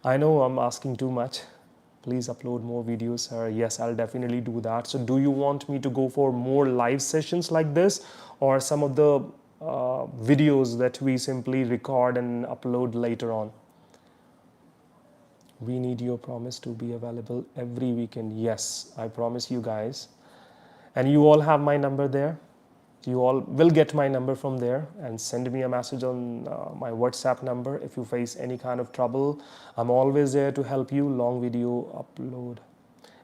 I know I'm asking too much. Please upload more videos, sir. Yes, I'll definitely do that. So do you want me to go for more live sessions like this, or some of the videos that we simply record and upload later on? We need your promise to be available every weekend. Yes, I promise you guys. And you all have my number there. You all will get my number from there, and send me a message on my WhatsApp number if you face any kind of trouble. I'm always there to help you. Long video upload.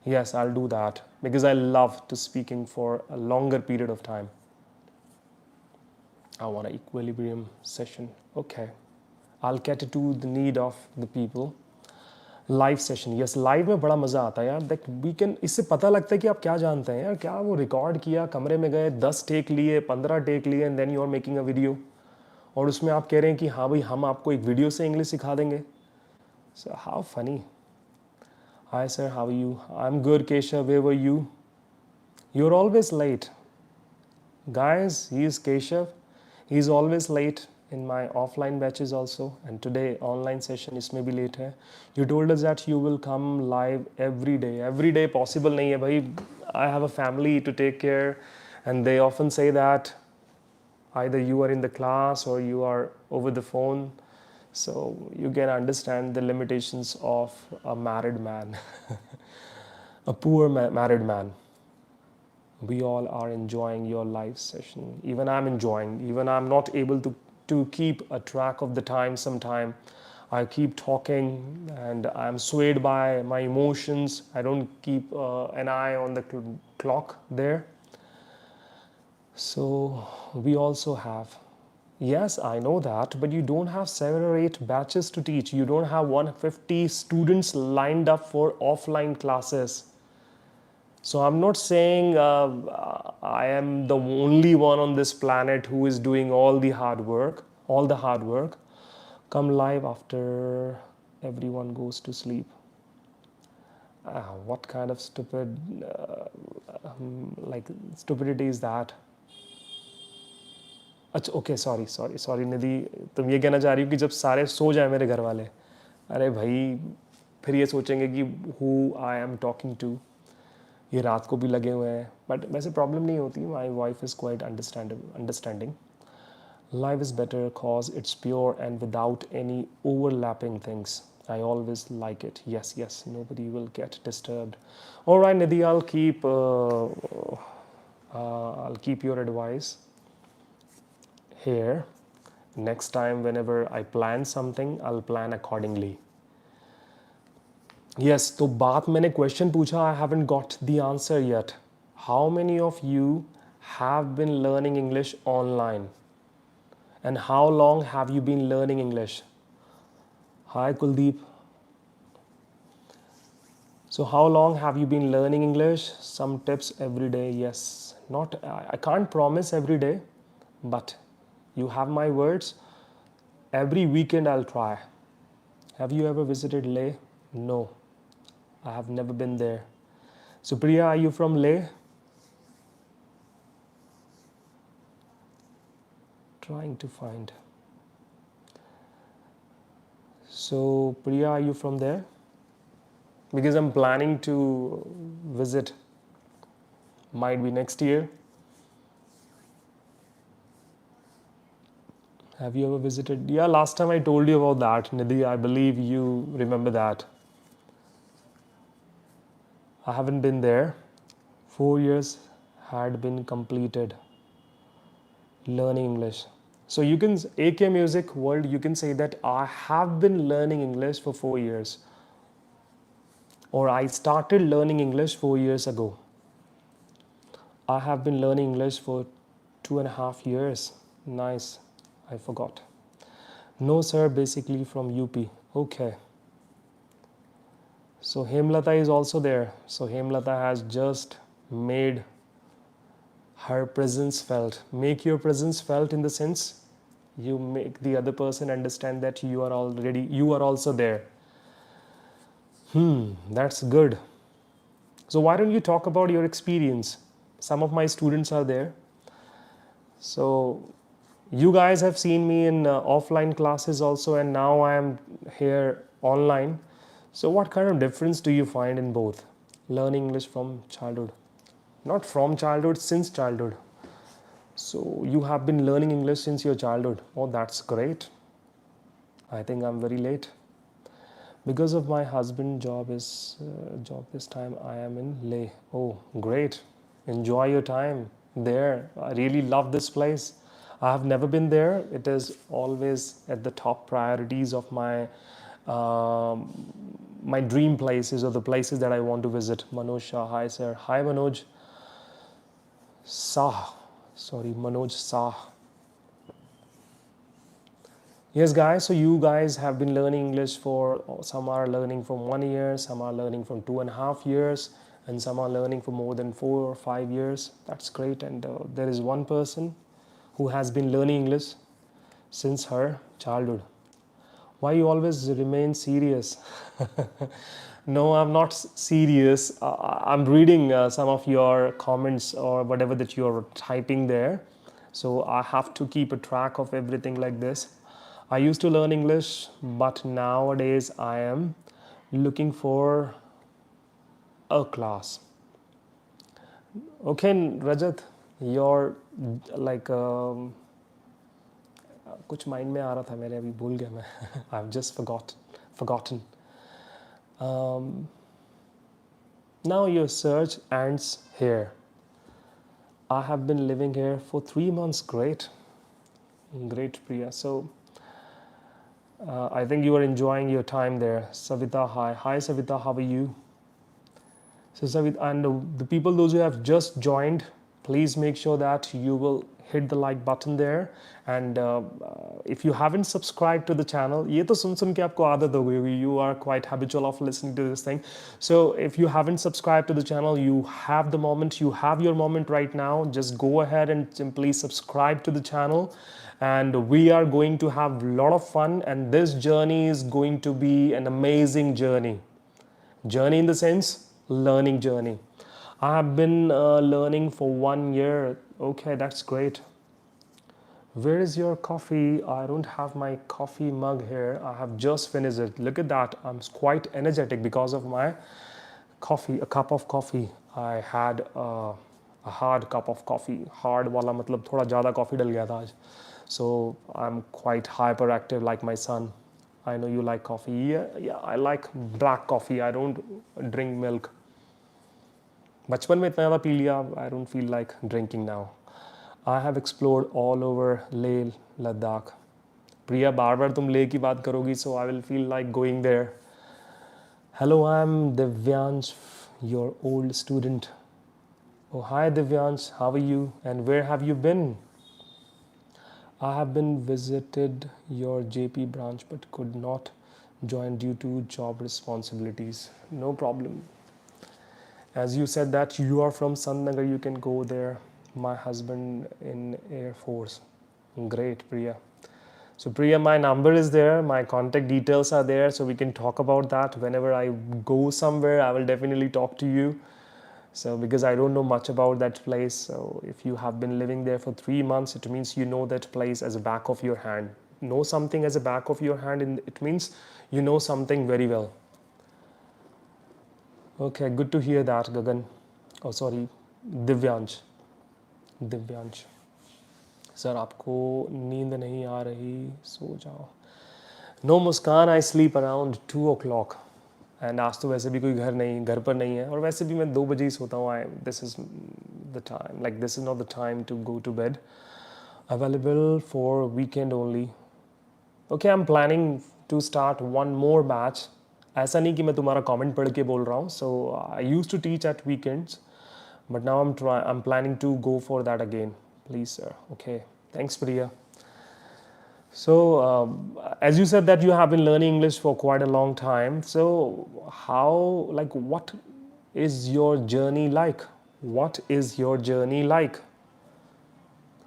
Yes, I'll do that because I love to speaking for a longer period of time. I want an equilibrium session. Okay, I'll cater to the need of the people. Live session, yes, live में बड़ा मज़ा आता है यार. That we can, इससे पता लगता है कि आप क्या जानते हैं यार. क्या वो रिकॉर्ड किया, कमरे में गए, 10 टेक लिए, 15 टेक लिए, and then you are making a video, और उसमें आप कह रहे हैं कि हाँ भाई हम आपको एक वीडियो से इंग्लिश सिखा देंगे. So how funny. Hi sir, how are you? I am good. Keshav, where were you? You are always late. Guys, he is Keshav. He is always late in my offline batches also, and today online session इसमें भी late है. You told us that you will come live every day. Every day possible नहीं है भाई. I have a family to take care, and they often say that either you are in the class or you are over the phone. So you can understand the limitations of a married man, a poor married man. We all are enjoying your live session. Even I'm enjoying. Even I'm not able to keep a track of the time sometime. I keep talking and I'm swayed by my emotions. I don't keep an eye on the clock there. So we also have. Yes, I know that, but you don't have 7 or 8 batches to teach. You don't have 150 students lined up for offline classes. So I'm not saying I am the only one on this planet who is doing all the hard work. Come live after everyone goes to sleep. What kind of stupidity is that? अच्छा, okay, sorry निधि, तुम ये कहना चाह रही हो कि जब सारे सो जाए मेरे घर वाले, अरे भाई फिर ये सोचेंगे कि who I am talking to. ये रात को भी लगे हुए हैं, बट वैसे प्रॉब्लम नहीं होती. My wife is quite understanding. Life is better cause it's pure and without any overlapping things. I always like it. Yes, nobody will get disturbed. All right, Nidhi, I'll keep your advice here. Next time, whenever I plan something, I'll plan accordingly. Yes, तो बात मैंने question पूछा, I haven't got the answer yet. How many of you have been learning English online? And how long have you been learning English? Hi Kuldeep. So how long have you been learning English? Some tips every day. Yes, not I can't promise every day, but you have my words. Every weekend I'll try. Have you ever visited Leh? No. I have never been there. So Priya, are you from Leh? Trying to find. So Priya, are you from there? Because I'm planning to visit. Might be next year. Have you ever visited? Yeah, last time I told you about that, Nidhi. I believe you remember that. I haven't been there. 4 years had been completed. learning English. So you can, AK Music World, you can say that I have been learning English for 4 years, or I started learning English 4 years ago. I have been learning English for 2.5 years. Nice. I forgot. No, sir, basically from UP. Okay. So Hemlata is also there. So Hemlata has just made her presence felt. Make your presence felt in the sense you make the other person understand that you are also there. That's good. So why don't you talk about your experience? Some of my students are there. So you guys have seen me in offline classes also, and now I am here online. So what kind of difference do you find in both? Learning English from childhood. Not from childhood, since childhood. So you have been learning English since your childhood. Oh, that's great. I think I'm very late. Because of my husband job this time I am in Leh. Oh, great. Enjoy your time there. I really love this place. I have never been there. It is always at the top priorities of my dream places, or the places that I want to visit. Manoj Shah, hi sir. Hi Manoj Sah. Sorry, Manoj Sah. Yes, guys. So you guys have been learning English for, some are learning from 1 year, some are learning from 2.5 years, and some are learning for more than 4 or 5 years. That's great. And there is one person who has been learning English since her childhood. Why you always remain serious? No, I'm not serious. I'm reading some of your comments or whatever that you're typing there. So I have to keep a track of everything like this. I used to learn English, but nowadays I am looking for a class. Okay, Rajat, you're like कुछ mind में आ रहा था मेरे, अभी भूल गया मैं. I've just forgotten. Now your search ends here. I have been living here for 3 months. Great, Priya. So I think you are enjoying your time there. Savita, hi Savita, how are you? So Savita, and the people, those who have just joined, please make sure that you will hit the like button there. And if you haven't subscribed to the channel, ये तो सुन के आपको आदत हो गई होगी. You are quite habitual of listening to this thing. So if you haven't subscribed to the channel, you have your moment right now. Just go ahead and simply subscribe to the channel. And we are going to have a lot of fun, and this journey is going to be an amazing journey. Journey in the sense, learning journey. I have been learning for 1 year. Okay, that's great. Where is your coffee? I don't have my coffee mug here. I have just finished it. Look at that. I'm quite energetic because of my coffee, a cup of coffee. I had a hard cup of coffee. Hard wala matlab thoda zyada coffee dal gaya tha aaj. So I'm quite hyperactive like my son. I know you like coffee. Yeah, I like black coffee. I don't drink milk. बचपन में इतना ज़्यादा P लिया, I don't feel like drinking now. I have explored all over Leh, Ladakh. प्रिया, बार बार तुम लेह की बात करोगी, so I will feel like going there. Hello, I'm Divyansh, your old student. Oh, hi Divyansh, how are you and where have you been? I have been visited your JP branch but could not join due to job responsibilities. No problem. As you said that you are from Santnagar, you can go there. My husband in Air Force. Great, Priya. So Priya, my number is there, my contact details are there, so we can talk about that. Whenever I go somewhere, I will definitely talk to you. So because I don't know much about that place, so if you have been living there for 3 months, it means you know that place as a back of your hand. Know something as a back of your hand, and it means you know something very well. Okay, good to hear that, Gagan. Oh, sorry, Divyansh. Sir आपको नींद नहीं आ रही, सो जाओ. No Muskan, I sleep around 2 o'clock. And आज तो वैसे भी कोई घर पर नहीं है, और वैसे भी मैं 2 बजे ही सोता हूँ. This is the time, like this is not the time to go to bed. Available for weekend only. Okay, I'm planning to start one more batch. ऐसा नहीं कि मैं तुम्हारा comment पढ़ के बोल रहा हूँ. So I used to teach at weekends, but now I'm planning to go for that again. Please, sir. Okay. Thanks, Priya. So, as you said that you have been learning English for quite a long time. So, what is your journey like? What is your journey like?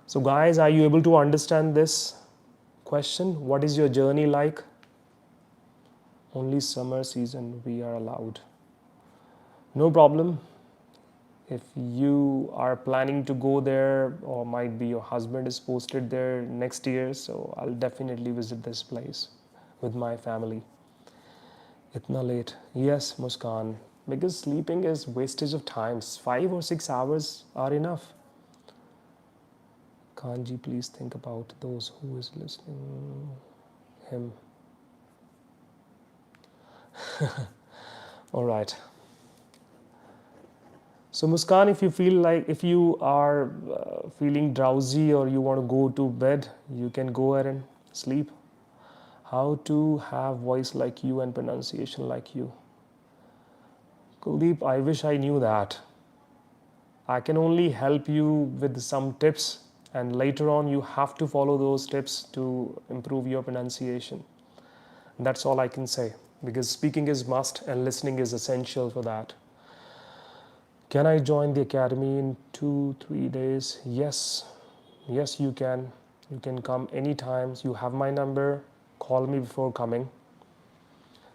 So, guys, are you able to understand this question? What is your journey like? Only summer season we are allowed. No problem. If you are planning to go there, or might be your husband is posted there next year, so I'll definitely visit this place with my family. Itna late? Yes, Muskan. Because sleeping is wastage of time. 5 or 6 hours are enough. Kanji, please think about those who is listening him. All right. So Muskan, if you are feeling drowsy or you want to go to bed, you can go ahead and sleep. How to have voice like you and pronunciation like you? Kuldeep, I wish I knew that. I can only help you with some tips, and later on you have to follow those tips to improve your pronunciation. That's all I can say, because speaking is must and listening is essential for that. Can I join the academy in 2-3 days? Yes, you can. You can come anytime. You have my number. Call me before coming.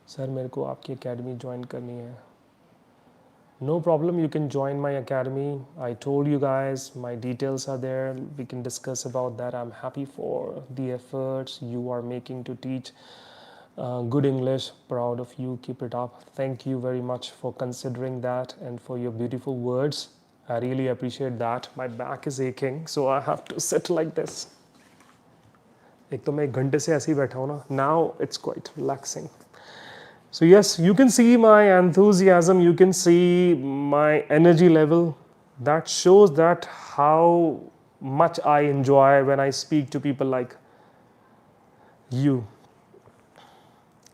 Sir, मेरे को आपकी academy join करनी है. No problem, you can join my academy. I told you guys, my details are there. We can discuss about that. I'm happy for the efforts you are making to teach good English. Proud of you. Keep it up. Thank you very much for considering that and for your beautiful words. I really appreciate that. My back is aching, so I have to sit like this. एक तो मैं 1 घंटे से ऐसे ही बैठा हूँ ना. Now it's quite relaxing. So yes, you can see my enthusiasm, you can see my energy level. That shows that how much I enjoy when I speak to people like you.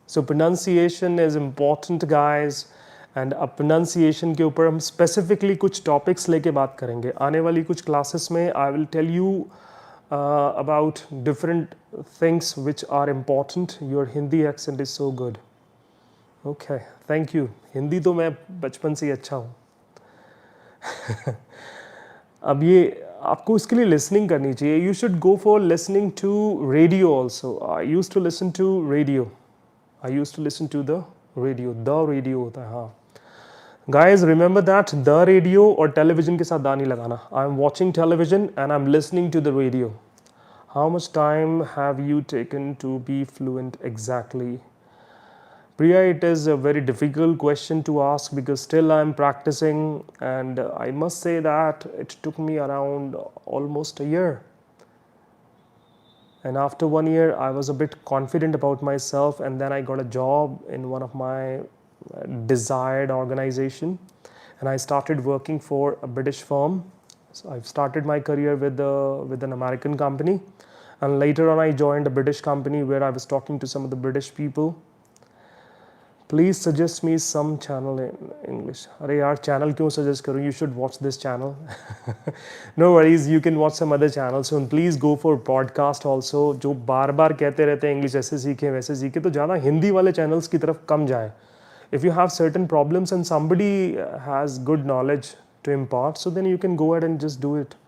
So pronunciation is important, guys. And अब pronunciation के ऊपर हम specifically कुछ topics लेके बात करेंगे. आने वाली कुछ classes में I will tell you about different things which are important. Your Hindi accent is so good. Okay, thank you. Hindi तो मैं बचपन से ही अच्छा हूँ. अब ये आपको इसके लिए लिसनिंग करनी चाहिए. You should go for listening to radio also. I use to listen to radio. The radio होता है. हाँ guys, remember that the radio और टेलीविजन के साथ दा नहीं लगाना. I am watching television and I am listening to the radio. How much time have you taken to be fluent exactly? Priya, it is a very difficult question to ask because still I'm practicing, and I must say that it took me around almost a year. And after 1 year, I was a bit confident about myself, and then I got a job in one of my desired organization, and I started working for a British firm. So I've started my career with an American company, and later on I joined a British company where I was talking to some of the British people. Please suggest me some channel in English. अरे यार channel क्यों suggest करूँ? You should watch this channel. No worries, you can watch some other channels. So please go for podcast also. जो बार बार कहते रहते हैं English ऐसे सीखें वैसे सीखें, तो ज़्यादा हिंदी वाले channels की तरफ कम जाए. If you have certain problems and somebody has good knowledge to impart, so then you can go ahead and just do it.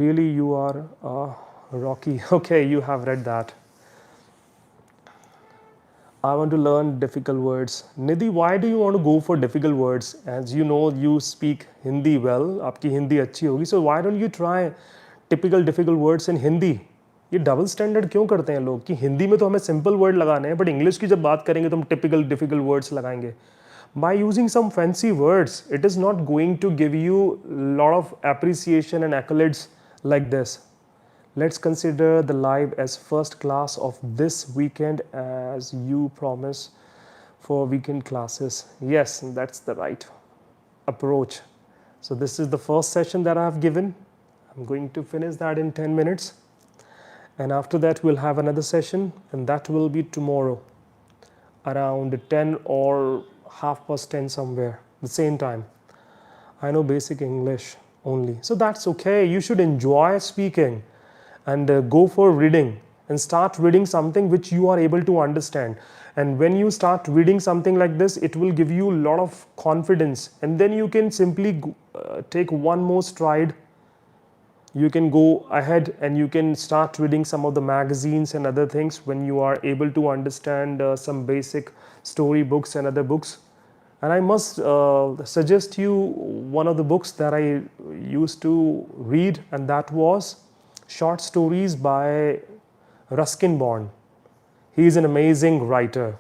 Really, you are Rocky. Okay, you have read that. I want to learn difficult words. Nidhi, why do you want to go for difficult words? As you know, you speak Hindi well. आपकी हिंदी अच्छी होगी. So why don't you try typical difficult words in Hindi? ये double standard क्यों करते हैं लोग कि हिंदी में तो हमें सिंपल वर्ड लगाने हैं, बट इंग्लिश की जब बात करेंगे तो हम टिपिकल डिफिकल्ट वर्ड्स लगाएंगे. By using some fancy words, it is not going to give you a lot of appreciation and accolades like this. Let's consider the live as first class of this weekend as you promise for weekend classes. Yes, that's the right approach. So this is the first session that I have given. I'm going to finish that in 10 minutes. And after that, we'll have another session, and that will be tomorrow around 10 or half past 10 somewhere, the same time. I know basic English only. So that's okay. You should enjoy speaking and go for reading and start reading something which you are able to understand. And when you start reading something like this, it will give you a lot of confidence. And then you can simply take one more stride. You can go ahead and you can start reading some of the magazines and other things when you are able to understand some basic story books and other books. And I must suggest you one of the books that I used to read, and that was short stories by Ruskin Bond. He is an amazing writer.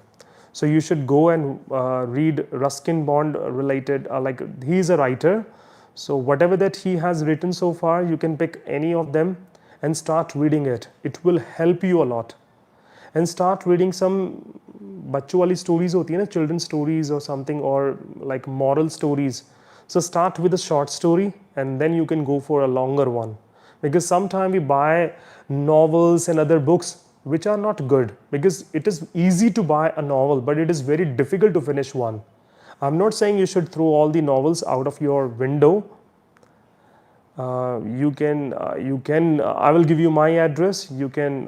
So you should go and read Ruskin Bond related, like he is a writer. So whatever that he has written so far, you can pick any of them and start reading it. It will help you a lot. And start reading some बच्चों वाली stories होती है ना, children stories or something, or like moral stories. So start with a short story and then you can go for a longer one. Because sometimes we buy novels and other books which are not good, because it is easy to buy a novel, but it is very difficult to finish one. I'm not saying you should throw all the novels out of your window. You can, I will give you my address. You can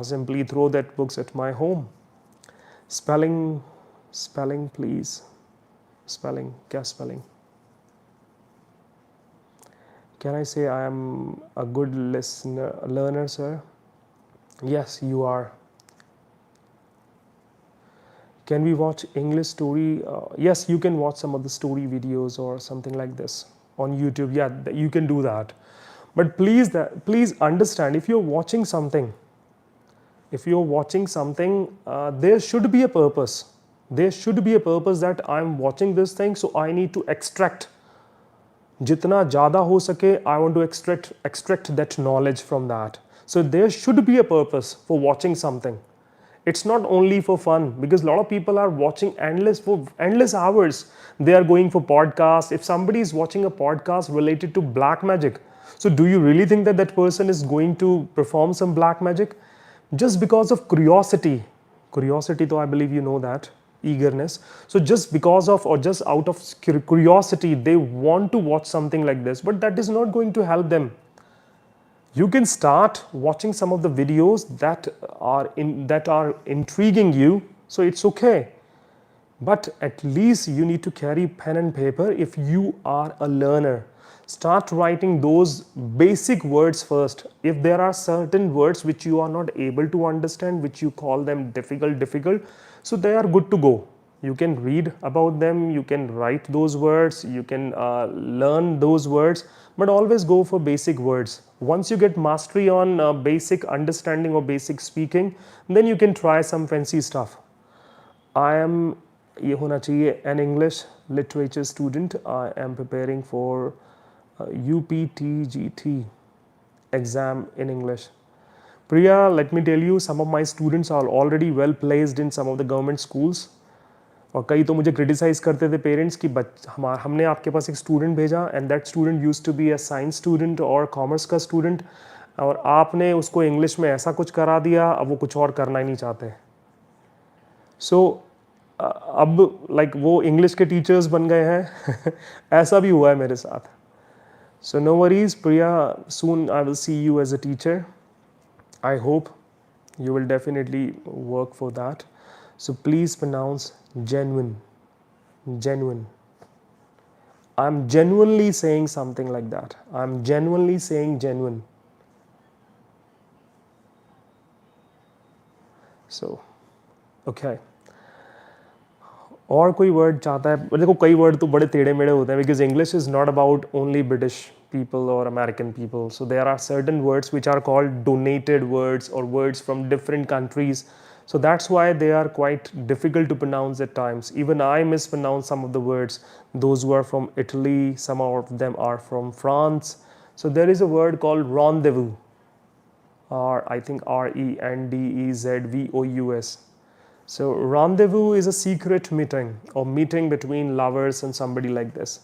simply throw that books at my home. Spelling, please. Spelling, क्या spelling? Can I say I am a good learner, sir? Yes, you are. Can we watch English story? Yes, you can watch some of the story videos or something like this on YouTube. Yeah, you can do that. But please understand, if you're watching something, there should be a purpose. There should be a purpose that I'm watching this thing, so I need to extract. Jitna zyada ho sake, I want to extract that knowledge from that. So there should be a purpose for watching something. It's not only for fun, because a lot of people are watching for endless hours. They are going for podcasts. If somebody is watching a podcast related to black magic, so do you really think that that person is going to perform some black magic? Just because of curiosity, though I believe you know that, eagerness. So just because of, or just out of curiosity, they want to watch something like this, but that is not going to help them. You can start watching some of the videos that are intriguing you, so it's okay. But at least you need to carry pen and paper if you are a learner. Start writing those basic words first. If there are certain words which you are not able to understand, which you call them difficult, so they are good to go. You can read about them, you can write those words, you can learn those words, but always go for basic words. Once you get mastery on basic understanding or basic speaking, then you can try some fancy stuff. I am ये होना चाहिए an English literature student. I am preparing for UPTGT exam in English. Priya, let me tell you, some of my students are already well placed in some of the government schools. और कई तो मुझे criticise करते थे parents कि हमने आपके पास एक स्टूडेंट भेजा and that student used to be a science student और कॉमर्स का स्टूडेंट, और आपने उसको इंग्लिश में ऐसा कुछ करा दिया, अब वो कुछ और करना ही नहीं चाहते. सो अब लाइक वो इंग्लिश के टीचर्स बन गए हैं. ऐसा भी हुआ है मेरे साथ. So no worries, Priya, soon I will see you as a teacher. I hope you will definitely work for that. So please pronounce genuine. Genuine. I'm genuinely saying something like that. I'm genuinely saying genuine. So, okay. और कोई word चाहता है? देखो कई word तो बड़े टेढ़े मेढ़े होते हैं, because English is not about only British people or American people. So there are certain words which are called donated words or words from different countries. So that's why they are quite difficult to pronounce at times. Even I mispronounce some of the words. Those who are from Italy, some of them are from France. So there is a word called rendezvous, or I think RENDEZVOUS. So rendezvous is a secret meeting or meeting between lovers and somebody like this.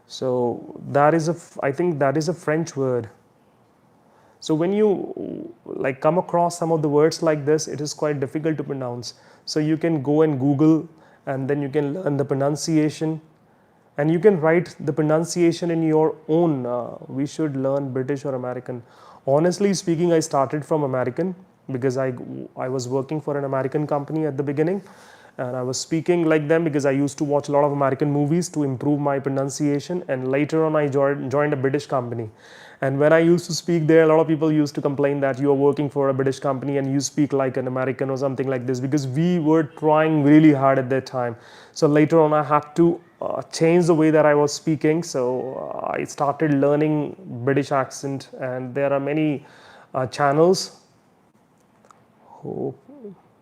So I think that is a French word. So when you like come across some of the words like this, it is quite difficult to pronounce. So you can go and Google, and then you can learn the pronunciation, and you can write the pronunciation in your own. We should learn British or American. Honestly speaking, I started from American because I was working for an American company at the beginning, and I was speaking like them because I used to watch a lot of American movies to improve my pronunciation. And later on, I joined a British company. And when I used to speak there, a lot of people used to complain that you are working for a British company and you speak like an American or something like this, because we were trying really hard at that time. So later on, I had to change the way that I was speaking. So I started learning British accent, and there are many channels. Hope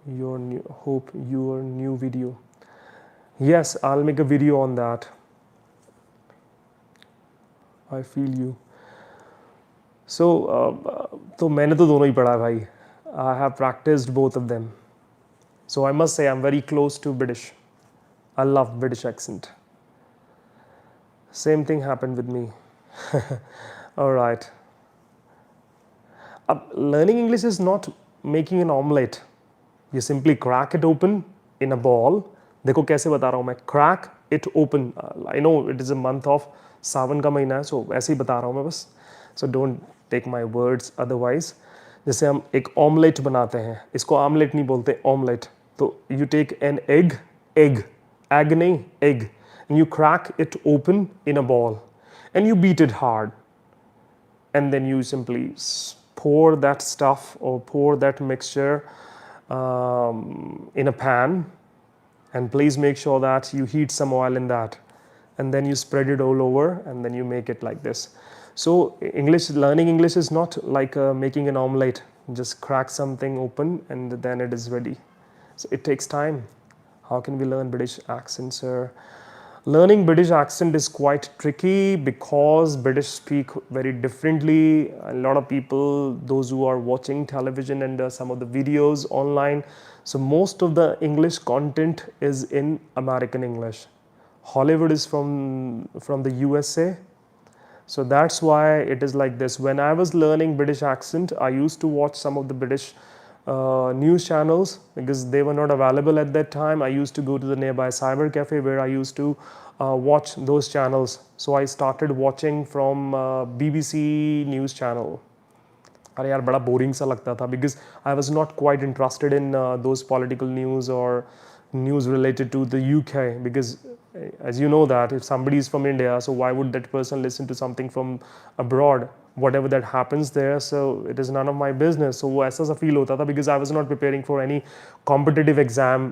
your new video. Yes, I'll make a video on that. I feel you. तो मैंने तो दोनों ही पढ़ा भाई. I have practiced both of them. So I must say I'm very close to British. I love British accent. Same thing happened with me. All right. Learning English is not making an omelette. You simply crack it open in a ball. देखो कैसे बता रहा हूँ मैं. Crack it open. I know it is a month of सावन का महीना है, so ऐसे ही बता रहा हूँ मैं बस. So don't take my words otherwise. जैसे हम एक ऑमलेट बनाते हैं, इसको ऑमलेट नहीं बोलते, ऑमलेट. तो you take an egg, egg नहीं, egg, and you crack it open in a ball, and you beat it hard, and then you simply pour that stuff or pour that mixture in a pan, and please make sure that you heat some oil in that, and then you spread it all over, and then you make it like this. So learning English is not like making an omelette. Just crack something open and then it is ready. So it takes time. How can we learn British accent, sir? Learning British accent is quite tricky because British speak very differently. A lot of people, those who are watching television and some of the videos online, so most of the English content is in American English. Hollywood is from the USA. So that's why it is like this. When I was learning British accent, I used to watch some of the British news channels because they were not available at that time. I used to go to the nearby cyber cafe where I used to watch those channels. So I started watching from BBC news channel. अरे यार बड़ा boring सा लगता था because I was not quite interested in those political news or news related to the UK, because as you know that if somebody is from India, so why would that person listen to something from abroad, whatever that happens there, so it is none of my business. So वो ऐसा सा feel होता था because I was not preparing for any competitive exam,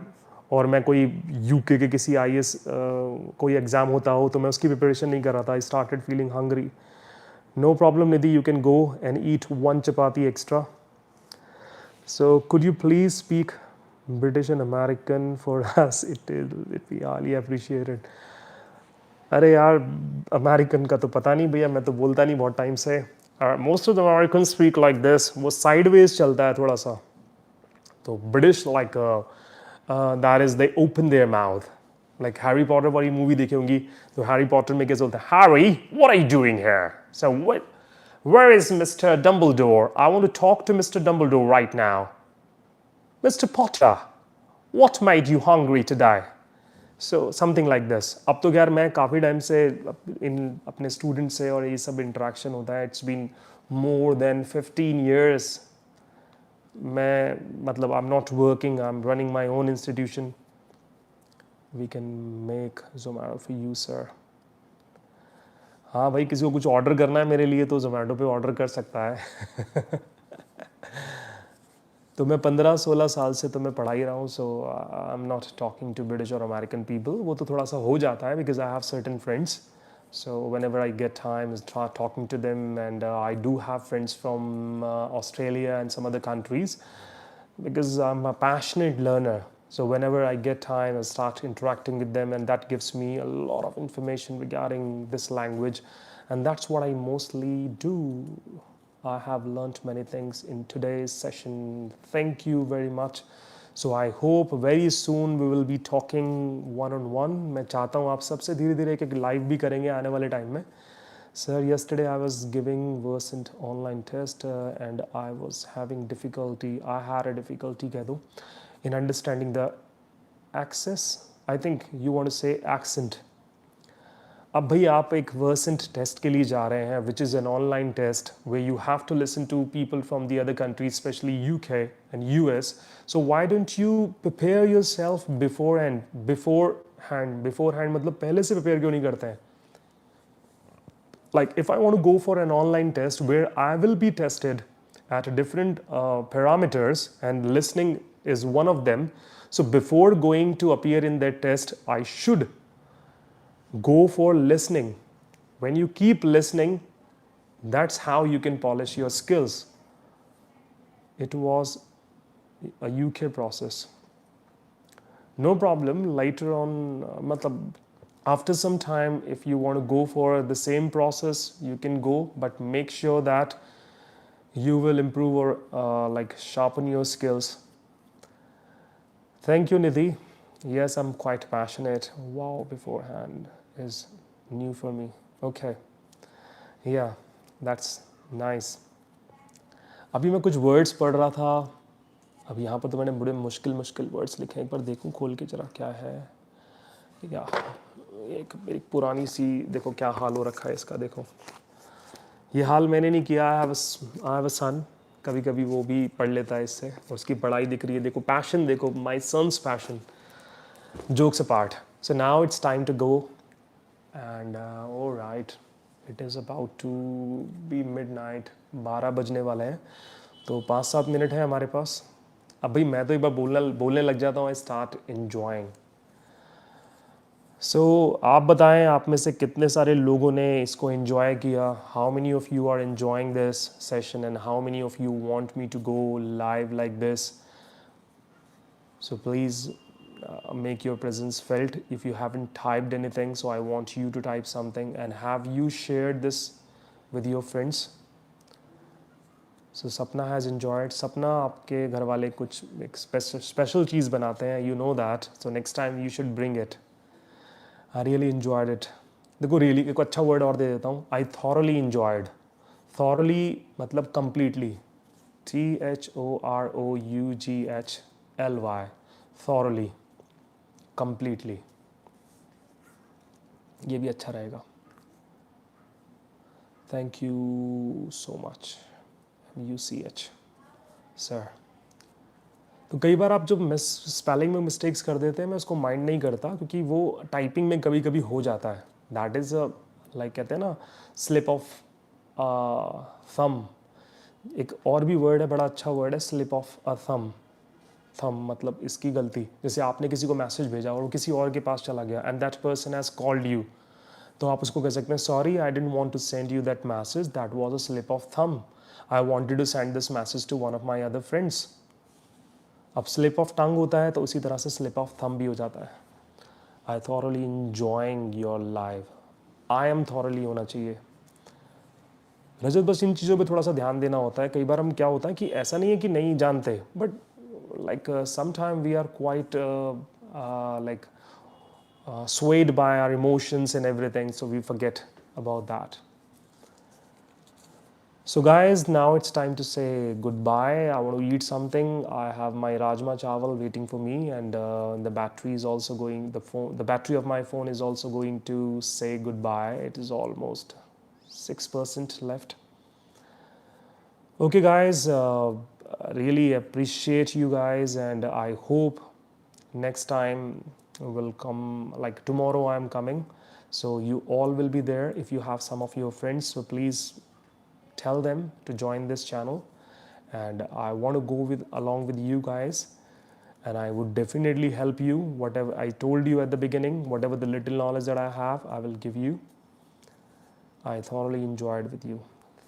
और मैं कोई UK के किसी IAS कोई एग्ज़ाम होता हो तो मैं उसकी प्रिपरेशन नहीं कर रहा था. I started feeling hungry. No problem, Nidhi, you can go and eat one chapati extra. So could you please speak British and American for us? It be highly appreciated. अरे यार अमेरिकन का तो पता नहीं भैया, मैं तो बोलता नहीं बहुत टाइम से. Most of the Americans speak like this. वो sideways चलता है थोड़ा सा. तो British like that is they open their mouth. Like Harry Potter वाली मूवी देखी होंगी तो हैरी पॉटर में कैसे बोलते हैं, Harry, what are you doing here? So where is Mr. Dumbledore? I want to talk to Mr. Dumbledore right now. Mr. Potter, what made you hungry today? So something like this. अब तो यार मैं काफ़ी time से अपने student से और ये सब इंटरेक्शन होता है. It's been more than 15 years. मैं मतलब I'm not working, I'm running my own institution. We can make Zomato for you, sir. हाँ भाई, किसी को कुछ ऑर्डर करना है मेरे लिए तो Zomato पे ऑर्डर कर सकता है. तो मैं 15-16 साल से तो मैं पढ़ा ही रहा हूँ. So I am not talking to British और अमेरिकन पीपल. वो तो थोड़ा सा हो जाता है because I have certain friends. So whenever I get time, I start talking to them, and I do have friends from Australia and some other countries because I'm a passionate learner. So whenever I get time, I start interacting with them, and that gives me a lot of information regarding this language, and that's what I mostly do. I have learnt many things in today's session. Thank you very much, So I hope very soon we will be talking one on one. मैं चाहता हूँ आप सबसे धीरे धीरे एक live भी करेंगे आने वाले टाइम में. Sir, yesterday I was giving Versant online test and I was having difficulty. I had a difficulty कह दो in understanding the access. I think you want to say accent. अब भाई आप एक वर्सेंट टेस्ट के लिए जा रहे हैं which is an online test way you have to listen to people from the other countries especially UK and US. So why don't you prepare yourself beforehand मतलब पहले से prepare क्यों नहीं करते हैं. Like if I want to go for an online test where I will be tested at different parameters and listening is one of them, so before going to appear in that test I should go for listening. When you keep listening, that's how you can polish your skills. It was a UK process. No problem, later on matlab after some time if you want to go for the same process you can go, but make sure that you will improve or like sharpen your skills. Thank you, Nidhi. Yes, I'm quite passionate. Wow, beforehand is new for me. Okay, yeah, that's nice. अभी मैं कुछ words पढ़ रहा था. अब यहाँ पर तो मैंने बड़े मुश्किल वर्ड्स लिखे हैं. एक बार देखूँ खोल के जरा क्या है. या एक पुरानी सी देखो क्या हाल हो रखा है इसका. देखो ये हाल मैंने नहीं किया. आई हैव अ सन. कभी कभी वो भी पढ़ लेता है इससे. उसकी पढ़ाई दिख रही है. देखो पैशन, देखो my son's passion. Jokes apart. So now it's time to go. And all right, it is about to be midnight. 12 बजने वाले हैं. तो 5-7 मिनट है हमारे पास. अब भाई मैं तो एक बार बोलने लग जाता हूँ. I start enjoying. So आप बताएं आप में से कितने सारे लोगों ने इसको enjoy किया. How many of you are enjoying this session and how many of you want me to go live like this? So please make your presence felt. If you haven't typed anything, so I want you to type something. And have you shared this with your friends? So Sapna has enjoyed. Sapna आपके घर वाले कुछ एक special चीज़ बनाते हैं. You know that. So next time you should bring it. I really enjoyed it. देखो really एक अच्छा word और दे देता हूँ. I thoroughly enjoyed. Thoroughly मतलब completely. THOROUGHLY. Thoroughly. Completely. ये भी अच्छा रहेगा. Thank you so much. UCH sir. तो कई बार आप जब स्पेलिंग में मिस्टेक्स कर देते हैं मैं उसको माइंड नहीं करता क्योंकि वो टाइपिंग में कभी कभी हो जाता है. दैट इज़ लाइक कहते हैं ना स्लिप ऑफ थम. एक और भी वर्ड है बड़ा अच्छा वर्ड है स्लिप ऑफ अ थम. थम मतलब इसकी गलती. जैसे आपने किसी को मैसेज भेजा और वो किसी और के पास चला गया and that person has called you, तो आप उसको कह सकते हैं sorry I didn't want to send you that message, that was a slip of thumb. I wanted to send this message to one of my other friends. अब slip of tongue होता है तो उसी तरह से स्लिप ऑफ थम भी हो जाता है. I thoroughly enjoying your live. I am thoroughly होना चाहिए. रजत बस इन चीज़ों पे थोड़ा सा ध्यान देना होता है. कई बार हम क्या होता है कि ऐसा नहीं है कि नहीं जानते, but like sometimes we are quite like swayed by our emotions and everything, so we forget about that. So guys, now it's time to say goodbye. I want to eat something. I have my rajma chawal waiting for me, and the battery is also going. The battery of my phone is also going to say goodbye. It is almost 6% left. Okay guys, really appreciate you guys, and I hope next time will come, like tomorrow I'm coming, so you all will be there. If you have some of your friends, so please tell them to join this channel, and I want to go along with you guys, and I would definitely help you. Whatever I told you at the beginning, whatever the little knowledge that I have, I will give you. I thoroughly enjoyed with you.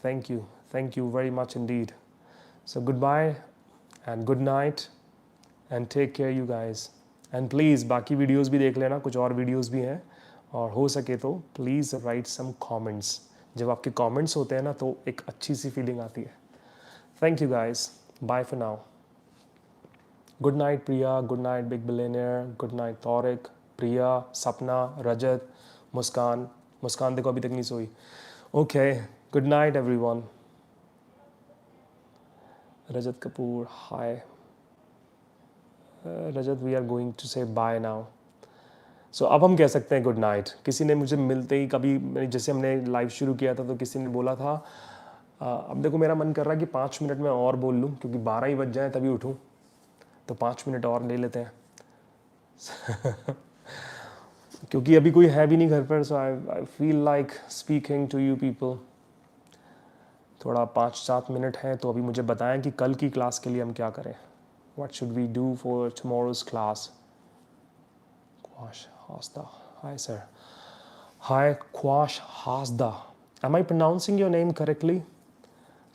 Thank you very much indeed. So goodbye and good night and take care you guys. And please बाकी videos भी देख लेना, कुछ और videos भी हैं, और हो सके तो प्लीज़ राइट सम कमेंट्स. जब आपके कमेंट्स होते हैं ना तो एक अच्छी सी फीलिंग आती है. Thank you guys. Bye for now. Good night Priya, good night Big Billionaire, good night Taurik, Priya, Sapna, Rajat, Muskan. Muskan देखो अभी तक नहीं सोई. Okay, good night everyone. Rajat Kapoor, hi. Rajat, we are going to say bye now. So अब हम कह सकते हैं गुड नाइट. किसी ने मुझे मिलते ही कभी, जैसे हमने लाइव शुरू किया था तो किसी ने बोला था अब देखो मेरा मन कर रहा है कि 5 मिनट में और बोल लूँ क्योंकि 12 ही बज जाए तभी उठूँ, तो 5 मिनट और ले लेते हैं. क्योंकि अभी कोई है भी नहीं घर पर, so I feel like speaking to you people. थोड़ा 5-7 मिनट हैं तो अभी मुझे बताएं कि कल की क्लास के लिए हम क्या करें. What should we do for tomorrow's class. Quash Hasda. Hi, sir. Hi, Quash Hasda. Am I pronouncing your name correctly?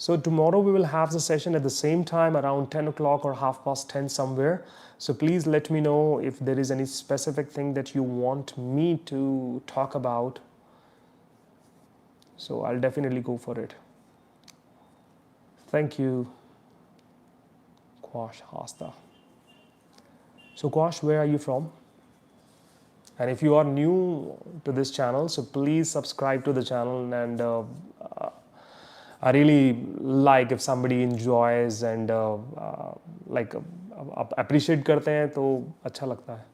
So tomorrow we will have the session at the same time around 10 o'clock or 10:30 somewhere. So please let me know if there is any specific thing that you want me to talk about. So I'll definitely go for it. Thank you, Quash Hasda. So Quash, where are you from? And if you are new to this channel, so please subscribe to the channel, and I really like if somebody enjoys and like appreciate करते हैं तो अच्छा लगता है.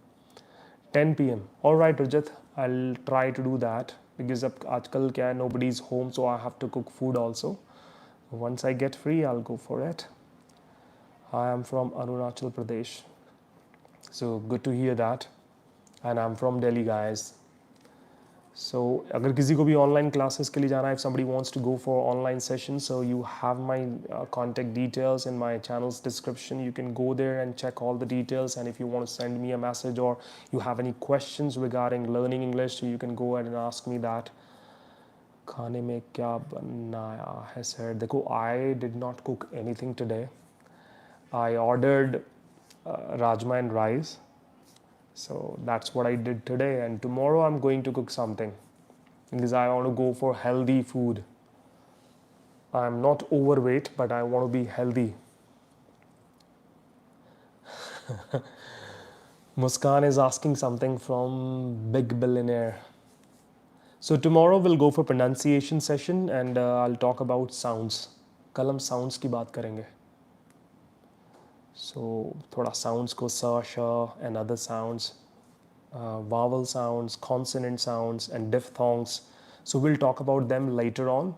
10 p.m. All right, Rajat, I'll try to do that because अब आजकल क्या है, nobody is home, so I have to cook food also. Once I get free, I'll go for it. I am from Arunachal Pradesh. So good to hear that. And I'm from Delhi, guys. So अगर किसी को भी online classes के लिए जाना है, if somebody wants to go for online sessions, so you have my contact details in my channel's description. You can go there and check all the details, and if you want to send me a message or you have any questions regarding learning English, so you can go ahead and ask me that. खाने में क्या बनाया है sir? देखो, I did not cook anything today. I ordered rajma and rice. So that's what I did today, and tomorrow I'm going to cook something because I want to go for healthy food. I'm not overweight, but I want to be healthy. Muskan is asking something from Big Billionaire. So tomorrow we'll go for pronunciation session, and I'll talk about sounds. कल हम sounds की बात करेंगे. So थोड़ा sounds को sh, sh and other sounds. Vowel sounds, consonant sounds, and diphthongs. So we'll talk about them later on.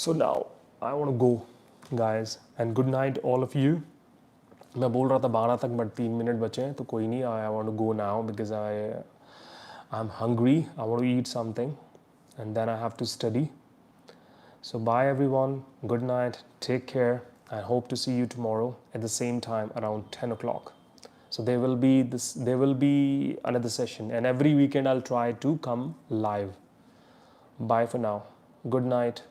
So now I want to go, guys, and good night all of you. मैं बोल रहा था 12 तक, but 3 minute बचे हैं तो कोई नहीं. I want to go now because I'm hungry. I want to eat something, and then I have to study. So bye everyone. Good night. Take care. I hope to see you tomorrow at the same time around 10 o'clock. So there will be another session, and every weekend I'll try to come live. Bye for now. Good night.